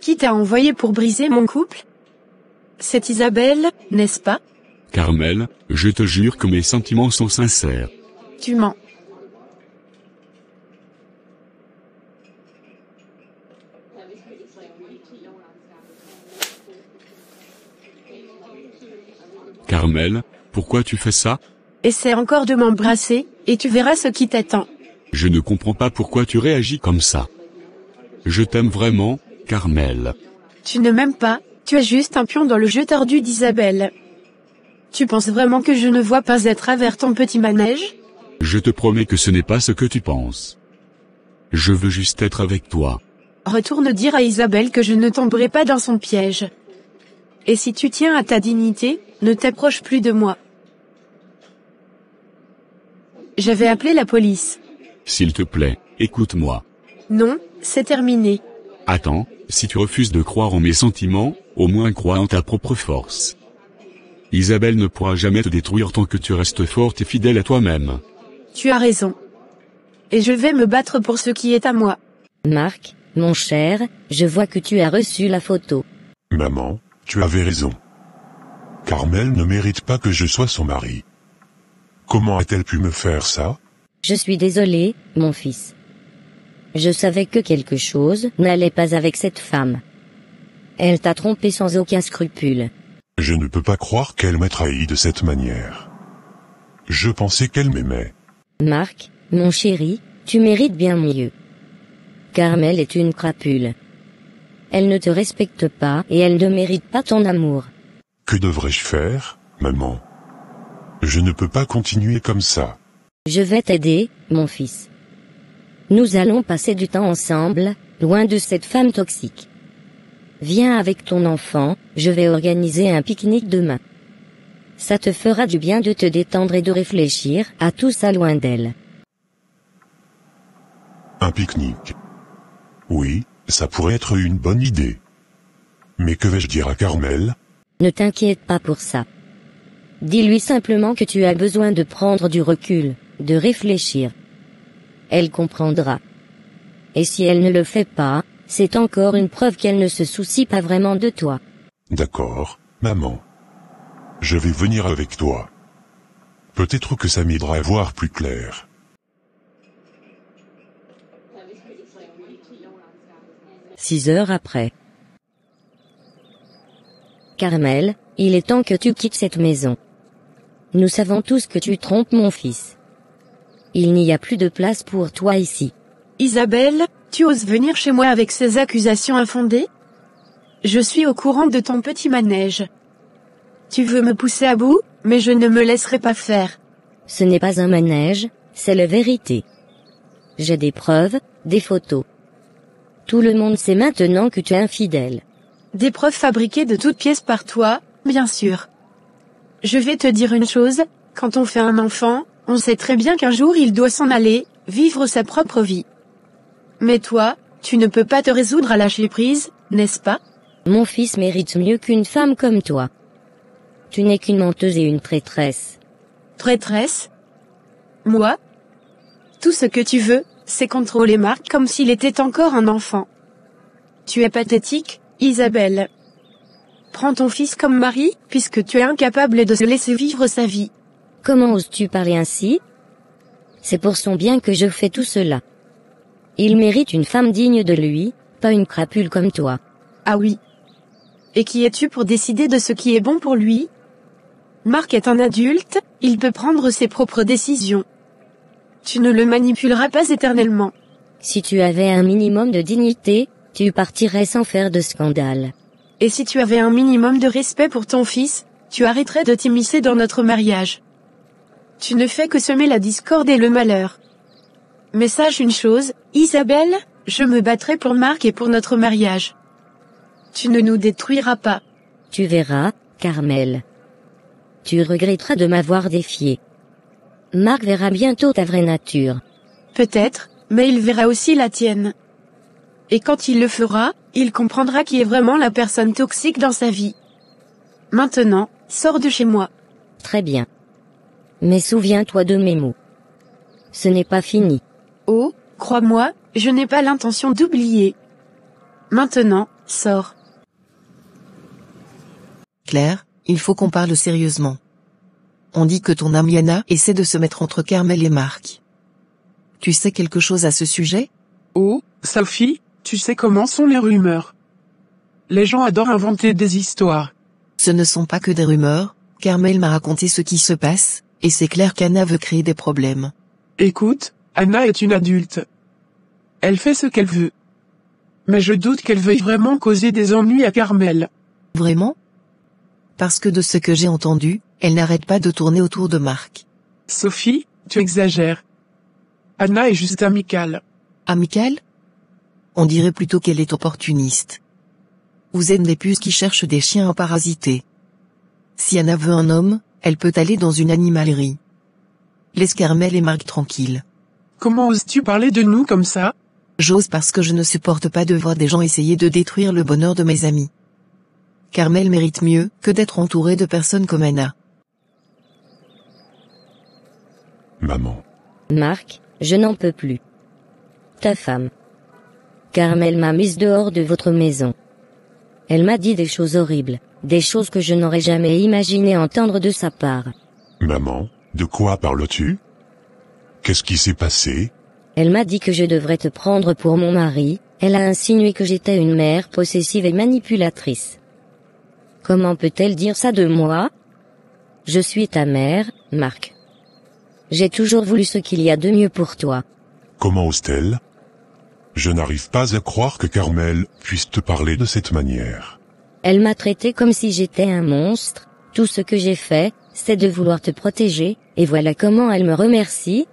Qui t'a envoyé pour briser mon couple? C'est Isabelle, n'est-ce pas? Carmel, je te jure que mes sentiments sont sincères. Tu mens. Carmel, pourquoi tu fais ça? Essaie encore de m'embrasser, et tu verras ce qui t'attend. Je ne comprends pas pourquoi tu réagis comme ça. Je t'aime vraiment, Carmel. Tu ne m'aimes pas, tu es juste un pion dans le jeu tordu d'Isabelle. Tu penses vraiment que je ne vois pas à travers ton petit manège? Je te promets que ce n'est pas ce que tu penses. Je veux juste être avec toi. Retourne dire à Isabelle que je ne tomberai pas dans son piège. Et si tu tiens à ta dignité, ne t'approche plus de moi. J'avais appelé la police. S'il te plaît, écoute-moi. Non, c'est terminé. Attends, si tu refuses de croire en mes sentiments, au moins crois en ta propre force. Isabelle ne pourra jamais te détruire tant que tu restes forte et fidèle à toi-même. Tu as raison. Et je vais me battre pour ce qui est à moi. Marc, mon cher, je vois que tu as reçu la photo. Maman, tu avais raison. Carmel ne mérite pas que je sois son mari. Comment a-t-elle pu me faire ça? Je suis désolé, mon fils. Je savais que quelque chose n'allait pas avec cette femme. Elle t'a trompé sans aucun scrupule. Je ne peux pas croire qu'elle m'ait trahi de cette manière. Je pensais qu'elle m'aimait. Marc, mon chéri, tu mérites bien mieux. Carmel est une crapule. Elle ne te respecte pas et elle ne mérite pas ton amour. Que devrais-je faire, maman? Je ne peux pas continuer comme ça. Je vais t'aider, mon fils. Nous allons passer du temps ensemble, loin de cette femme toxique. Viens avec ton enfant, je vais organiser un pique-nique demain. Ça te fera du bien de te détendre et de réfléchir à tout ça loin d'elle. Un pique-nique. Oui, ça pourrait être une bonne idée. Mais que vais-je dire à Carmel? Ne t'inquiète pas pour ça. Dis-lui simplement que tu as besoin de prendre du recul, de réfléchir. Elle comprendra. Et si elle ne le fait pas, c'est encore une preuve qu'elle ne se soucie pas vraiment de toi. D'accord, maman. Je vais venir avec toi. Peut-être que ça m'aidera à voir plus clair. Six heures après. Carmel, il est temps que tu quittes cette maison. Nous savons tous que tu trompes mon fils. Il n'y a plus de place pour toi ici. Isabelle, tu oses venir chez moi avec ces accusations infondées? je suis au courant de ton petit manège. Tu veux me pousser à bout, mais je ne me laisserai pas faire. Ce n'est pas un manège, c'est la vérité. J'ai des preuves, des photos. Tout le monde sait maintenant que tu es infidèle. Des preuves fabriquées de toutes pièces par toi, bien sûr. Je vais te dire une chose, quand on fait un enfant, on sait très bien qu'un jour il doit s'en aller, vivre sa propre vie. Mais toi, tu ne peux pas te résoudre à lâcher prise, n'est-ce pas? Mon fils mérite mieux qu'une femme comme toi. Tu n'es qu'une menteuse et une traîtresse. Traîtresse? Moi? Tout ce que tu veux, c'est contrôler Marc comme s'il était encore un enfant. Tu es pathétique, Isabelle. Prends ton fils comme mari, puisque tu es incapable de se laisser vivre sa vie. Comment oses-tu parler ainsi? C'est pour son bien que je fais tout cela. Il mérite une femme digne de lui, pas une crapule comme toi. Ah oui. Et qui es-tu pour décider de ce qui est bon pour lui? Marc est un adulte, il peut prendre ses propres décisions. Tu ne le manipuleras pas éternellement. Si tu avais un minimum de dignité, tu partirais sans faire de scandale. Et si tu avais un minimum de respect pour ton fils, tu arrêterais de t'immiscer dans notre mariage. Tu ne fais que semer la discorde et le malheur. Mais sache une chose, Isabelle, je me battrai pour Marc et pour notre mariage. Tu ne nous détruiras pas. Tu verras, Carmel. Tu regretteras de m'avoir défié. Marc verra bientôt ta vraie nature. Peut-être, mais il verra aussi la tienne. Et quand il le fera, il comprendra qui est vraiment la personne toxique dans sa vie. Maintenant, sors de chez moi. Très bien. Mais souviens-toi de mes mots. Ce n'est pas fini. Oh, crois-moi, je n'ai pas l'intention d'oublier. Maintenant, sors. Claire, il faut qu'on parle sérieusement. On dit que ton amie Anna essaie de se mettre entre Carmel et Marc. Tu sais quelque chose à ce sujet? Oh, Sophie, tu sais comment sont les rumeurs. Les gens adorent inventer des histoires. Ce ne sont pas que des rumeurs, Carmel m'a raconté ce qui se passe, et c'est clair qu'Anna veut créer des problèmes. Écoute, Anna est une adulte. Elle fait ce qu'elle veut. Mais je doute qu'elle veuille vraiment causer des ennuis à Carmel. Vraiment? Parce que de ce que j'ai entendu, elle n'arrête pas de tourner autour de Marc. Sophie, tu exagères. Anna est juste amicale. Amicale? On dirait plutôt qu'elle est opportuniste. Vous êtes des puces qui cherchent des chiens à parasiter. Si Anna veut un homme, elle peut aller dans une animalerie. Laisse Carmel et Marc tranquilles. Comment oses-tu parler de nous comme ça? J'ose parce que je ne supporte pas de voir des gens essayer de détruire le bonheur de mes amis. Carmel mérite mieux que d'être entourée de personnes comme Anna. Maman. Marc, je n'en peux plus. Ta femme. Carmel m'a mise dehors de votre maison. Elle m'a dit des choses horribles, des choses que je n'aurais jamais imaginé entendre de sa part. Maman, de quoi parles-tu? Qu'est-ce qui s'est passé? Elle m'a dit que je devrais te prendre pour mon mari, elle a insinué que j'étais une mère possessive et manipulatrice. Comment peut-elle dire ça de moi? Je suis ta mère, Marc. J'ai toujours voulu ce qu'il y a de mieux pour toi. Comment ose-t-elle? Je n'arrive pas à croire que Carmel puisse te parler de cette manière. Elle m'a traité comme si j'étais un monstre, tout ce que j'ai fait, c'est de vouloir te protéger, et voilà comment elle me remercie.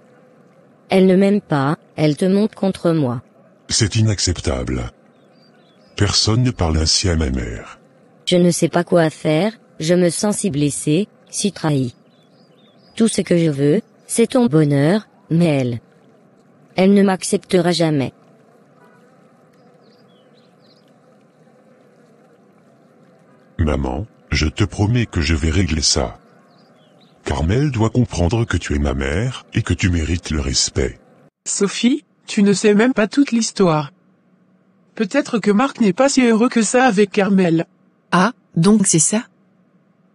Elle ne m'aime pas, elle te monte contre moi. C'est inacceptable. Personne ne parle ainsi à ma mère. Je ne sais pas quoi faire, je me sens si blessée, si trahie. Tout ce que je veux, c'est ton bonheur, mais elle ne m'acceptera jamais. Maman, je te promets que je vais régler ça. Carmel doit comprendre que tu es ma mère et que tu mérites le respect. Sophie, tu ne sais même pas toute l'histoire. Peut-être que Marc n'est pas si heureux que ça avec Carmel. Ah, donc c'est ça?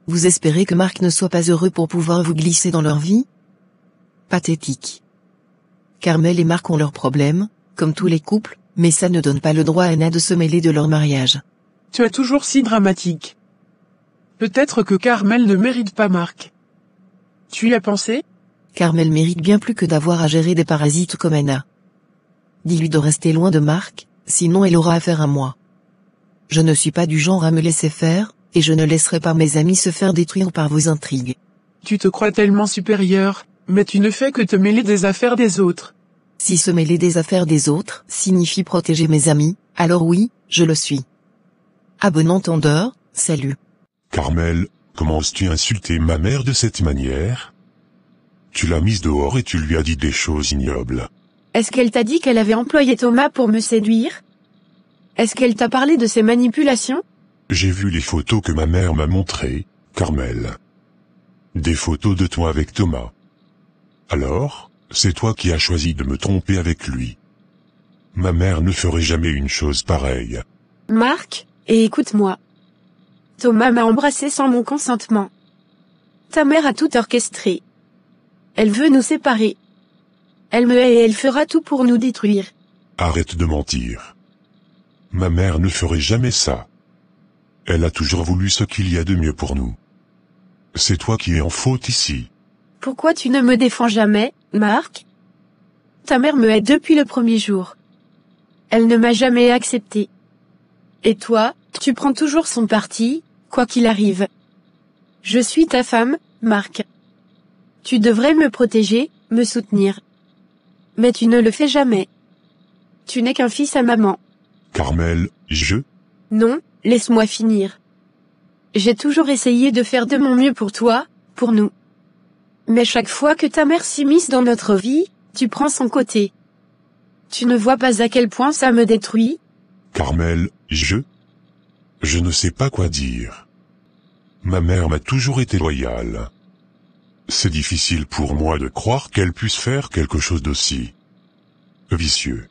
Vous espérez que Marc ne soit pas heureux pour pouvoir vous glisser dans leur vie? Pathétique. Carmel et Marc ont leurs problèmes, comme tous les couples, mais ça ne donne pas le droit à Anna de se mêler de leur mariage. Tu es toujours si dramatique. Peut-être que Carmel ne mérite pas Marc. Tu y as pensé? Carmel mérite bien plus que d'avoir à gérer des parasites comme Anna. Dis-lui de rester loin de Marc, sinon elle aura affaire à moi. Je ne suis pas du genre à me laisser faire, et je ne laisserai pas mes amis se faire détruire par vos intrigues. Tu te crois tellement supérieur, mais tu ne fais que te mêler des affaires des autres. Si se mêler des affaires des autres signifie protéger mes amis, alors oui, je le suis. À bon entendeur, salut. Carmel, comment oses-tu insulter ma mère de cette manière? Tu l'as mise dehors et tu lui as dit des choses ignobles. Est-ce qu'elle t'a dit qu'elle avait employé Thomas pour me séduire? Est-ce qu'elle t'a parlé de ses manipulations? J'ai vu les photos que ma mère m'a montrées, Carmel. Des photos de toi avec Thomas. Alors, c'est toi qui as choisi de me tromper avec lui. Ma mère ne ferait jamais une chose pareille. Marc, et écoute-moi. Thomas m'a embrassé sans mon consentement. Ta mère a tout orchestré. Elle veut nous séparer. Elle me hait et elle fera tout pour nous détruire. Arrête de mentir. Ma mère ne ferait jamais ça. Elle a toujours voulu ce qu'il y a de mieux pour nous. C'est toi qui es en faute ici. Pourquoi tu ne me défends jamais, Marc? Ta mère me hait depuis le premier jour. Elle ne m'a jamais accepté. Et toi, tu prends toujours son parti, quoi qu'il arrive. Je suis ta femme, Marc. Tu devrais me protéger, me soutenir. Mais tu ne le fais jamais. Tu n'es qu'un fils à maman. Carmel, Non, laisse-moi finir. J'ai toujours essayé de faire de mon mieux pour toi, pour nous. Mais chaque fois que ta mère s'immisce dans notre vie, tu prends son côté. Tu ne vois pas à quel point ça me détruit? Carmel, je ne sais pas quoi dire. Ma mère m'a toujours été loyale. C'est difficile pour moi de croire qu'elle puisse faire quelque chose d'aussi vicieux.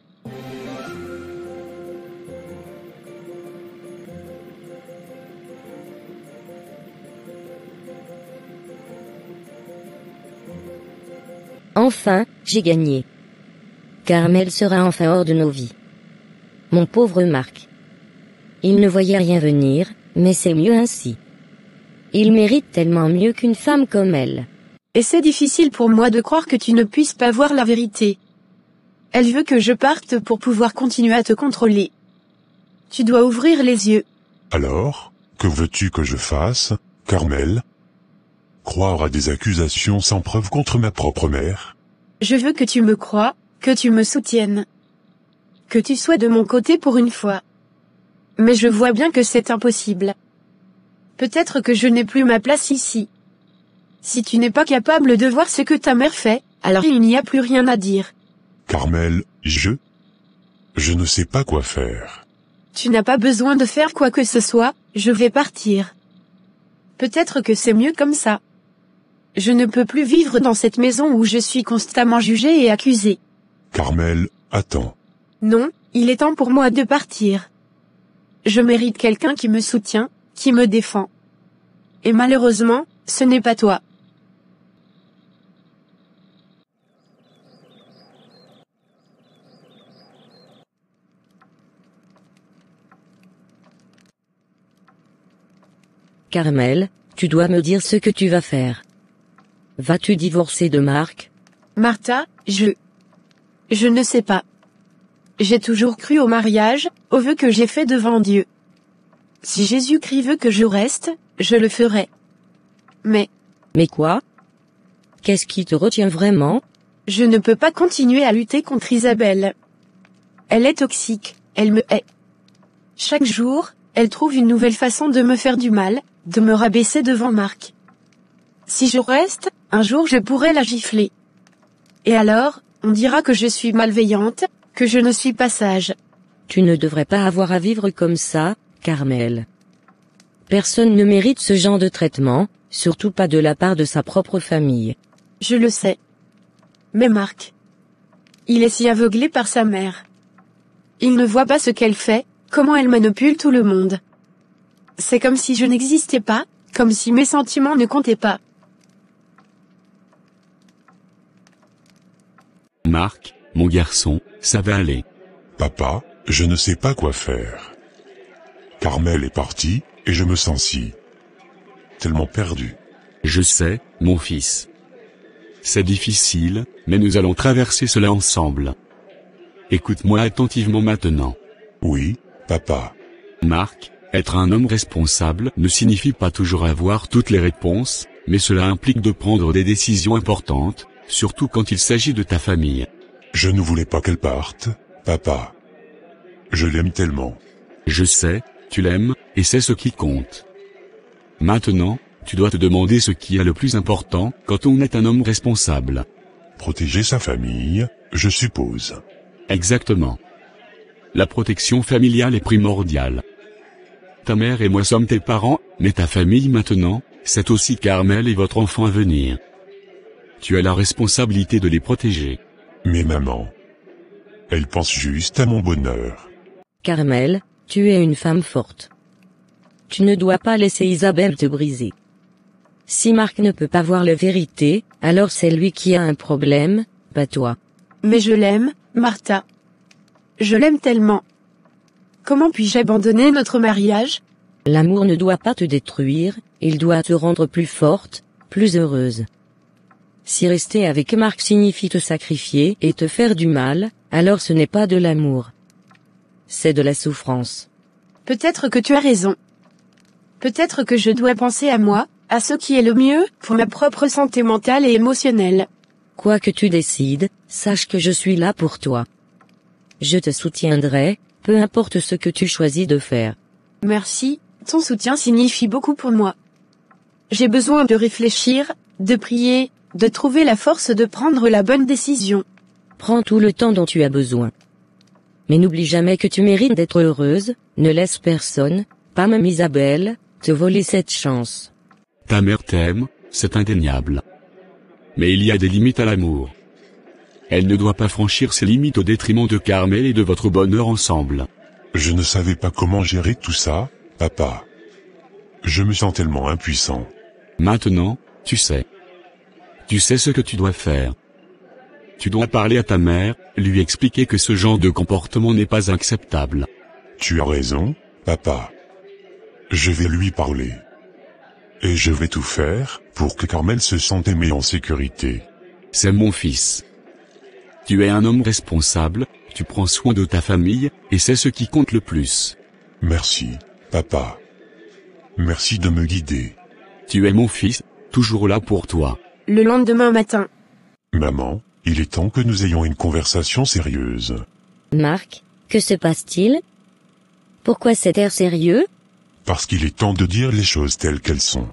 Enfin, j'ai gagné. Carmel sera enfin hors de nos vies. Mon pauvre Marc. Il ne voyait rien venir, mais c'est mieux ainsi. Il mérite tellement mieux qu'une femme comme elle. Et c'est difficile pour moi de croire que tu ne puisses pas voir la vérité. Elle veut que je parte pour pouvoir continuer à te contrôler. Tu dois ouvrir les yeux. Alors, que veux-tu que je fasse, Carmel? Croire à des accusations sans preuve contre ma propre mère? Je veux que tu me croies, que tu me soutiennes. Que tu sois de mon côté pour une fois. Mais je vois bien que c'est impossible. Peut-être que je n'ai plus ma place ici. Si tu n'es pas capable de voir ce que ta mère fait, alors il n'y a plus rien à dire. Carmel, je ne sais pas quoi faire. Tu n'as pas besoin de faire quoi que ce soit, je vais partir. Peut-être que c'est mieux comme ça. Je ne peux plus vivre dans cette maison où je suis constamment jugée et accusée. Carmel, attends. Non, il est temps pour moi de partir. Je mérite quelqu'un qui me soutient, qui me défend. Et malheureusement, ce n'est pas toi. Carmel, tu dois me dire ce que tu vas faire. Vas-tu divorcer de Marc? Martha, je ne sais pas. J'ai toujours cru au mariage, au vœu que j'ai fait devant Dieu. Si Jésus-Christ veut que je reste, je le ferai. Mais quoi? Qu'est-ce qui te retient vraiment? Je ne peux pas continuer à lutter contre Isabelle. Elle est toxique, elle me hait. Chaque jour, elle trouve une nouvelle façon de me faire du mal, de me rabaisser devant Marc. Si je reste, un jour je pourrai la gifler. Et alors, on dira que je suis malveillante, que je ne suis pas sage. Tu ne devrais pas avoir à vivre comme ça, Carmel. Personne ne mérite ce genre de traitement, surtout pas de la part de sa propre famille. Je le sais. Mais Marc, il est si aveuglé par sa mère. Il ne voit pas ce qu'elle fait, comment elle manipule tout le monde. C'est comme si je n'existais pas, comme si mes sentiments ne comptaient pas. Marc, mon garçon, ça va aller. Papa, je ne sais pas quoi faire. Carmel est partie, et je me sens si tellement perdu. Je sais, mon fils. C'est difficile, mais nous allons traverser cela ensemble. Écoute-moi attentivement maintenant. Oui, papa. Marc, être un homme responsable ne signifie pas toujours avoir toutes les réponses, mais cela implique de prendre des décisions importantes, surtout quand il s'agit de ta famille. Je ne voulais pas qu'elle parte, papa. Je l'aime tellement. Je sais, tu l'aimes, et c'est ce qui compte. Maintenant, tu dois te demander ce qui est le plus important quand on est un homme responsable. Protéger sa famille, je suppose. Exactement. La protection familiale est primordiale. Ta mère et moi sommes tes parents, mais ta famille maintenant, c'est aussi Carmel et votre enfant à venir. Tu as la responsabilité de les protéger. Mais maman, elle pense juste à mon bonheur. Carmel, tu es une femme forte. Tu ne dois pas laisser Isabelle te briser. Si Marc ne peut pas voir la vérité, alors c'est lui qui a un problème, pas toi. Mais je l'aime, Martha. Je l'aime tellement. Comment puis-je abandonner notre mariage? L'amour ne doit pas te détruire, il doit te rendre plus forte, plus heureuse. Si rester avec Marc signifie te sacrifier et te faire du mal, alors ce n'est pas de l'amour. C'est de la souffrance. Peut-être que tu as raison. Peut-être que je dois penser à moi, à ce qui est le mieux pour ma propre santé mentale et émotionnelle. Quoi que tu décides, sache que je suis là pour toi. Je te soutiendrai, peu importe ce que tu choisis de faire. Merci, ton soutien signifie beaucoup pour moi. J'ai besoin de réfléchir, de prier, de trouver la force de prendre la bonne décision. Prends tout le temps dont tu as besoin. Mais n'oublie jamais que tu mérites d'être heureuse, ne laisse personne, pas même Isabelle, te voler cette chance. Ta mère t'aime, c'est indéniable. Mais il y a des limites à l'amour. Elle ne doit pas franchir ses limites au détriment de Carmel et de votre bonheur ensemble. Je ne savais pas comment gérer tout ça, papa. Je me sens tellement impuissant. Maintenant, tu sais. Tu sais ce que tu dois faire. Tu dois parler à ta mère, lui expliquer que ce genre de comportement n'est pas acceptable. Tu as raison, papa. Je vais lui parler. Et je vais tout faire pour que Carmel se sente aimée en sécurité. C'est mon fils. Tu es un homme responsable, tu prends soin de ta famille, et c'est ce qui compte le plus. Merci, papa. Merci de me guider. Tu es mon fils, toujours là pour toi. Le lendemain matin. Maman, il est temps que nous ayons une conversation sérieuse. Marc, que se passe-t-il? Pourquoi cet air sérieux? Parce qu'il est temps de dire les choses telles qu'elles sont.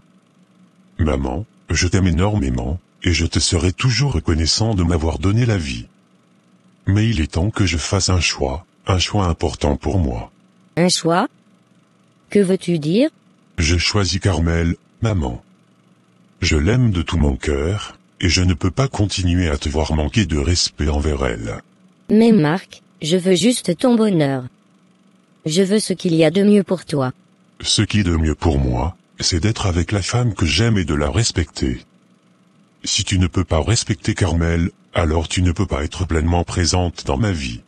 Maman, je t'aime énormément, et je te serai toujours reconnaissant de m'avoir donné la vie. Mais il est temps que je fasse un choix important pour moi. Un choix? Que veux-tu dire? Je choisis Carmel, maman. Je l'aime de tout mon cœur, et je ne peux pas continuer à te voir manquer de respect envers elle. Mais Marc, je veux juste ton bonheur. Je veux ce qu'il y a de mieux pour toi. Ce qui est de mieux pour moi, c'est d'être avec la femme que j'aime et de la respecter. Si tu ne peux pas respecter Carmel, alors tu ne peux pas être pleinement présente dans ma vie.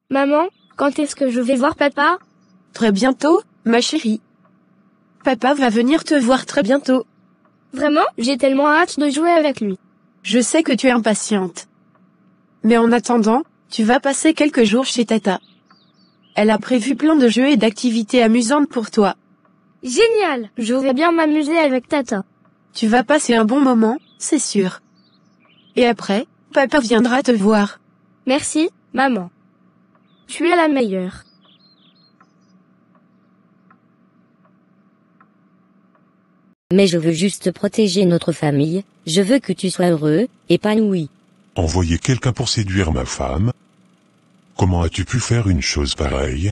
Maman, quand est-ce que je vais voir papa? Très bientôt, ma chérie. Papa va venir te voir très bientôt. Vraiment, j'ai tellement hâte de jouer avec lui. Je sais que tu es impatiente. Mais en attendant, tu vas passer quelques jours chez Tata. Elle a prévu plein de jeux et d'activités amusantes pour toi. Génial, je vais bien m'amuser avec Tata. Tu vas passer un bon moment, c'est sûr. Et après, papa viendra te voir. Merci, maman. Tu es la meilleure. Mais je veux juste protéger notre famille, je veux que tu sois heureux, épanoui. Envoyer quelqu'un pour séduire ma femme? Comment as-tu pu faire une chose pareille?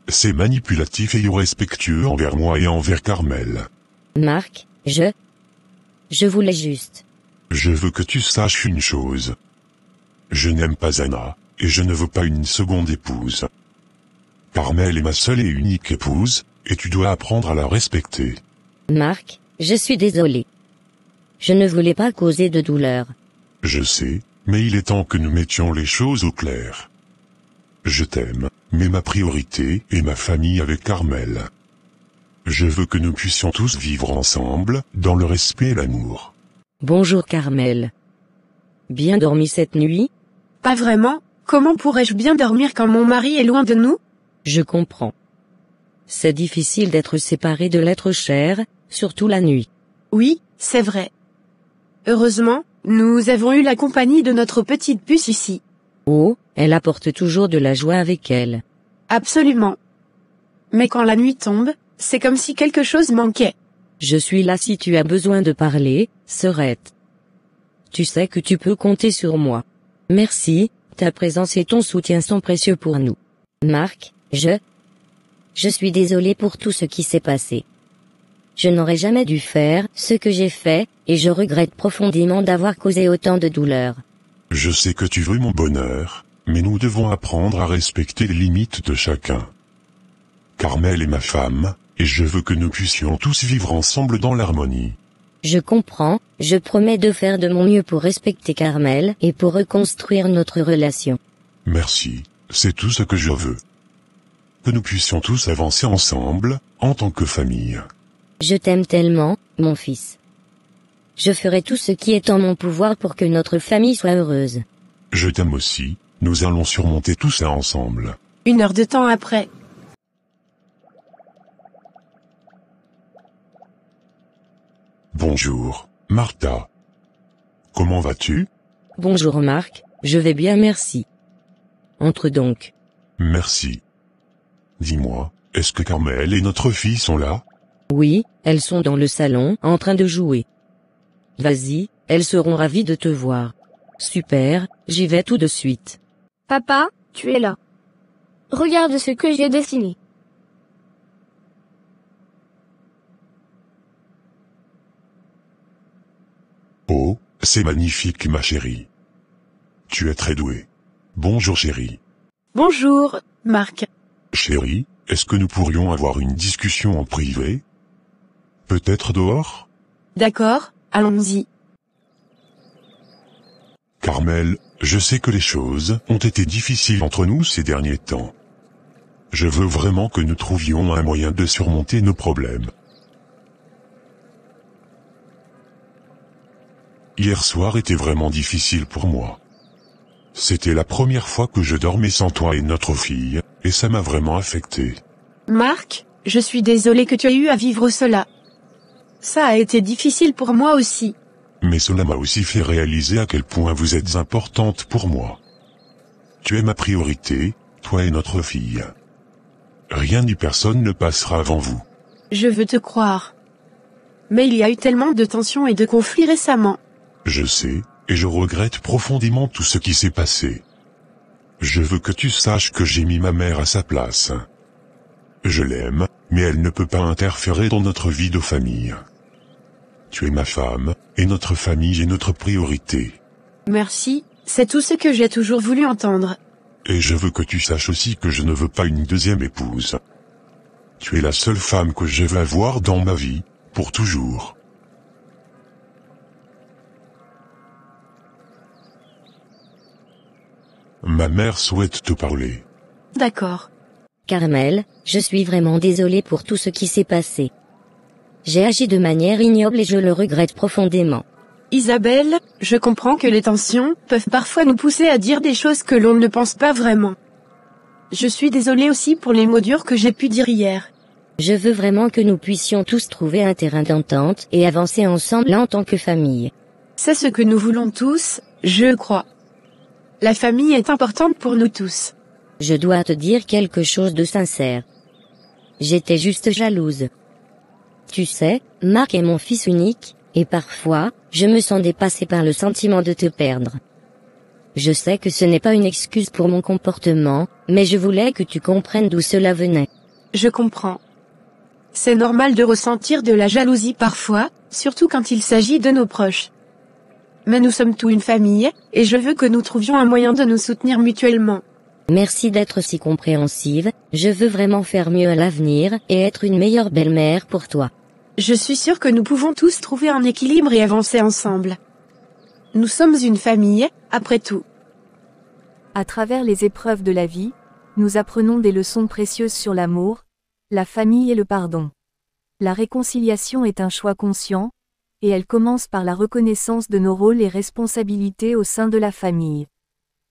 C'est manipulatif et irrespectueux envers moi et envers Carmel. Marc, je voulais juste. Je veux que tu saches une chose. Je n'aime pas Anna, et je ne veux pas une seconde épouse. Carmel est ma seule et unique épouse, et tu dois apprendre à la respecter. Marc, je suis désolé. Je ne voulais pas causer de douleur. Je sais, mais il est temps que nous mettions les choses au clair. Je t'aime, mais ma priorité est ma famille avec Carmel. Je veux que nous puissions tous vivre ensemble, dans le respect et l'amour. Bonjour Carmel. Bien dormi cette nuit? Pas vraiment, Comment pourrais-je bien dormir quand mon mari est loin de nous? Je comprends. C'est difficile d'être séparé de l'être cher, surtout la nuit. Oui, c'est vrai. Heureusement, nous avons eu la compagnie de notre petite puce ici. Oh, elle apporte toujours de la joie avec elle. Absolument. Mais quand la nuit tombe, c'est comme si quelque chose manquait. Je suis là si tu as besoin de parler, Sœurette. Tu sais que tu peux compter sur moi. Merci, ta présence et ton soutien sont précieux pour nous. Marc, je suis désolée pour tout ce qui s'est passé. Je n'aurais jamais dû faire ce que j'ai fait, et je regrette profondément d'avoir causé autant de douleur. Je sais que tu veux mon bonheur, mais nous devons apprendre à respecter les limites de chacun. Carmel est ma femme, et je veux que nous puissions tous vivre ensemble dans l'harmonie. Je comprends, je promets de faire de mon mieux pour respecter Carmel et pour reconstruire notre relation. Merci, c'est tout ce que je veux. Que nous puissions tous avancer ensemble, en tant que famille. Je t'aime tellement, mon fils. Je ferai tout ce qui est en mon pouvoir pour que notre famille soit heureuse. Je t'aime aussi, nous allons surmonter tout ça ensemble. 1 heure de temps après. Bonjour, Martha. Comment vas-tu? Bonjour Marc, je vais bien merci. Entre donc. Merci. Dis-moi, est-ce que Carmel et notre fille sont là? Oui, elles sont dans le salon, en train de jouer. Vas-y, elles seront ravies de te voir. Super, j'y vais tout de suite. Papa, tu es là. Regarde ce que j'ai dessiné. Oh, c'est magnifique ma chérie. Tu es très douée. Bonjour chérie. Bonjour, Marc. Chérie, est-ce que nous pourrions avoir une discussion en privé? Peut-être dehors? D'accord, allons-y. Carmel, je sais que les choses ont été difficiles entre nous ces derniers temps. Je veux vraiment que nous trouvions un moyen de surmonter nos problèmes. Hier soir était vraiment difficile pour moi. C'était la première fois que je dormais sans toi et notre fille, et ça m'a vraiment affecté. Marc, je suis désolée que tu aies eu à vivre cela. Ça a été difficile pour moi aussi. Mais cela m'a aussi fait réaliser à quel point vous êtes importante pour moi. Tu es ma priorité, toi et notre fille. Rien ni personne ne passera avant vous. Je veux te croire. Mais il y a eu tellement de tensions et de conflits récemment. Je sais, et je regrette profondément tout ce qui s'est passé. Je veux que tu saches que j'ai mis ma mère à sa place. Je l'aime, mais elle ne peut pas interférer dans notre vie de famille. Tu es ma femme, et notre famille est notre priorité. Merci, c'est tout ce que j'ai toujours voulu entendre. Et je veux que tu saches aussi que je ne veux pas une deuxième épouse. Tu es la seule femme que je veux avoir dans ma vie, pour toujours. Ma mère souhaite te parler. D'accord. Carmel, je suis vraiment désolée pour tout ce qui s'est passé. J'ai agi de manière ignoble et je le regrette profondément. Isabelle, je comprends que les tensions peuvent parfois nous pousser à dire des choses que l'on ne pense pas vraiment. Je suis désolée aussi pour les mots durs que j'ai pu dire hier. Je veux vraiment que nous puissions tous trouver un terrain d'entente et avancer ensemble en tant que famille. C'est ce que nous voulons tous, je crois. La famille est importante pour nous tous. Je dois te dire quelque chose de sincère. J'étais juste jalouse. Tu sais, Marc est mon fils unique, et parfois, je me sens dépassée par le sentiment de te perdre. Je sais que ce n'est pas une excuse pour mon comportement, mais je voulais que tu comprennes d'où cela venait. Je comprends. C'est normal de ressentir de la jalousie parfois, surtout quand il s'agit de nos proches. Mais nous sommes tous une famille, et je veux que nous trouvions un moyen de nous soutenir mutuellement. Merci d'être si compréhensive, je veux vraiment faire mieux à l'avenir et être une meilleure belle-mère pour toi. Je suis sûre que nous pouvons tous trouver un équilibre et avancer ensemble. Nous sommes une famille, après tout. À travers les épreuves de la vie, nous apprenons des leçons précieuses sur l'amour, la famille et le pardon. La réconciliation est un choix conscient, et elle commence par la reconnaissance de nos rôles et responsabilités au sein de la famille.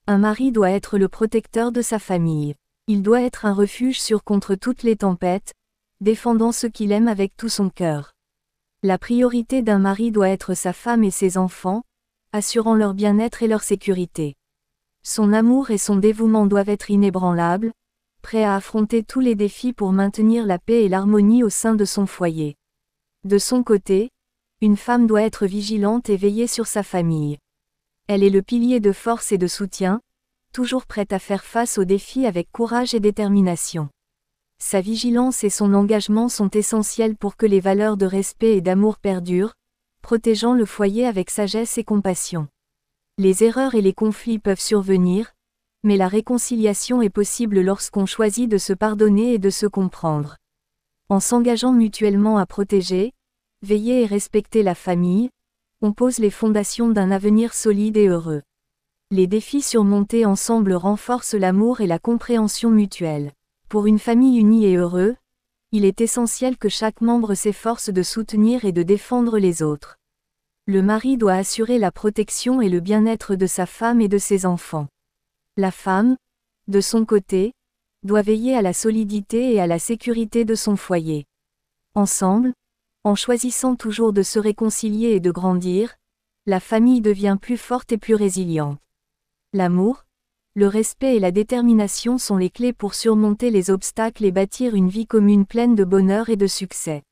Un mari doit être le protecteur de sa famille. Il doit être un refuge sûr contre toutes les tempêtes, défendant ceux qu'il aime avec tout son cœur. La priorité d'un mari doit être sa femme et ses enfants, assurant leur bien-être et leur sécurité. Son amour et son dévouement doivent être inébranlables, prêts à affronter tous les défis pour maintenir la paix et l'harmonie au sein de son foyer. De son côté, une femme doit être vigilante et veiller sur sa famille. Elle est le pilier de force et de soutien, toujours prête à faire face aux défis avec courage et détermination. Sa vigilance et son engagement sont essentiels pour que les valeurs de respect et d'amour perdurent, protégeant le foyer avec sagesse et compassion. Les erreurs et les conflits peuvent survenir, mais la réconciliation est possible lorsqu'on choisit de se pardonner et de se comprendre. En s'engageant mutuellement à protéger, veiller et respecter la famille, on pose les fondations d'un avenir solide et heureux. Les défis surmontés ensemble renforcent l'amour et la compréhension mutuelle. Pour une famille unie et heureuse, il est essentiel que chaque membre s'efforce de soutenir et de défendre les autres. Le mari doit assurer la protection et le bien-être de sa femme et de ses enfants. La femme, de son côté, doit veiller à la solidité et à la sécurité de son foyer. Ensemble, en choisissant toujours de se réconcilier et de grandir, la famille devient plus forte et plus résiliente. L'amour, le respect et la détermination sont les clés pour surmonter les obstacles et bâtir une vie commune pleine de bonheur et de succès.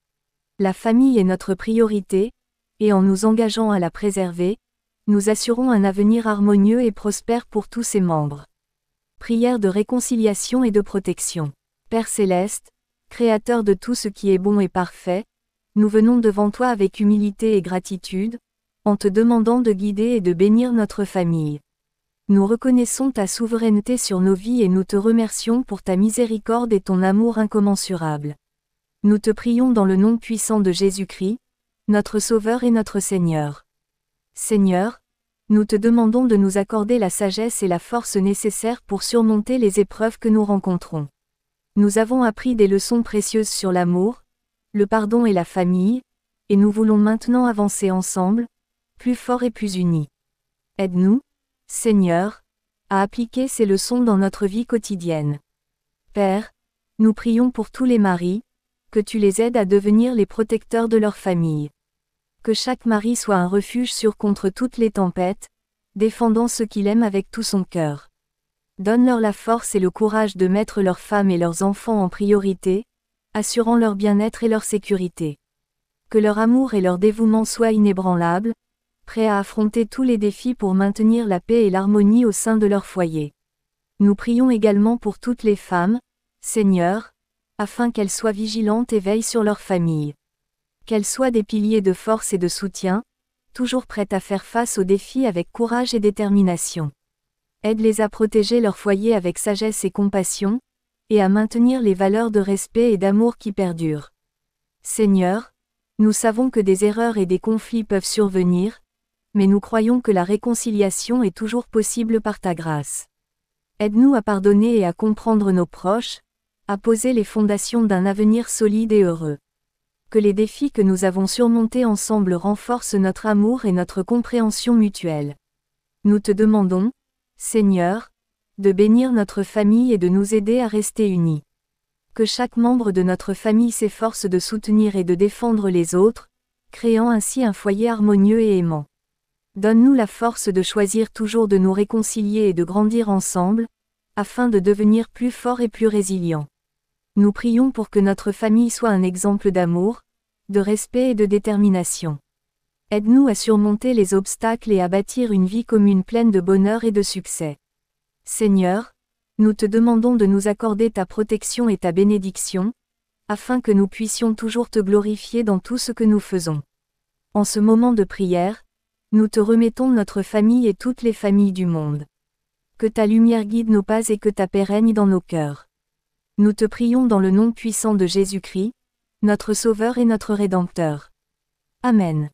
La famille est notre priorité, et en nous engageant à la préserver, nous assurons un avenir harmonieux et prospère pour tous ses membres. Prière de réconciliation et de protection. Père céleste, Créateur de tout ce qui est bon et parfait, nous venons devant toi avec humilité et gratitude, en te demandant de guider et de bénir notre famille. Nous reconnaissons ta souveraineté sur nos vies et nous te remercions pour ta miséricorde et ton amour incommensurable. Nous te prions dans le nom puissant de Jésus-Christ, notre Sauveur et notre Seigneur. Seigneur, nous te demandons de nous accorder la sagesse et la force nécessaires pour surmonter les épreuves que nous rencontrons. Nous avons appris des leçons précieuses sur l'amour, le pardon et la famille, et nous voulons maintenant avancer ensemble, plus forts et plus unis. Aide-nous, Seigneur, à appliquer ces leçons dans notre vie quotidienne. Père, nous prions pour tous les maris, que tu les aides à devenir les protecteurs de leur famille. Que chaque mari soit un refuge sûr contre toutes les tempêtes, défendant ceux qu'il aime avec tout son cœur. Donne-leur la force et le courage de mettre leurs femmes et leurs enfants en priorité, assurant leur bien-être et leur sécurité. Que leur amour et leur dévouement soient inébranlables, prêts à affronter tous les défis pour maintenir la paix et l'harmonie au sein de leur foyer. Nous prions également pour toutes les femmes, Seigneur, afin qu'elles soient vigilantes et veillent sur leur famille. Qu'elles soient des piliers de force et de soutien, toujours prêtes à faire face aux défis avec courage et détermination. Aide-les à protéger leur foyer avec sagesse et compassion, et à maintenir les valeurs de respect et d'amour qui perdurent. Seigneur, nous savons que des erreurs et des conflits peuvent survenir, mais nous croyons que la réconciliation est toujours possible par ta grâce. Aide-nous à pardonner et à comprendre nos proches, à poser les fondations d'un avenir solide et heureux. Que les défis que nous avons surmontés ensemble renforcent notre amour et notre compréhension mutuelle. Nous te demandons, Seigneur, de bénir notre famille et de nous aider à rester unis. Que chaque membre de notre famille s'efforce de soutenir et de défendre les autres, créant ainsi un foyer harmonieux et aimant. Donne-nous la force de choisir toujours de nous réconcilier et de grandir ensemble, afin de devenir plus forts et plus résilients. Nous prions pour que notre famille soit un exemple d'amour, de respect et de détermination. Aide-nous à surmonter les obstacles et à bâtir une vie commune pleine de bonheur et de succès. Seigneur, nous te demandons de nous accorder ta protection et ta bénédiction, afin que nous puissions toujours te glorifier dans tout ce que nous faisons. En ce moment de prière, nous te remettons notre famille et toutes les familles du monde. Que ta lumière guide nos pas et que ta paix règne dans nos cœurs. Nous te prions dans le nom puissant de Jésus-Christ, notre Sauveur et notre Rédempteur. Amen.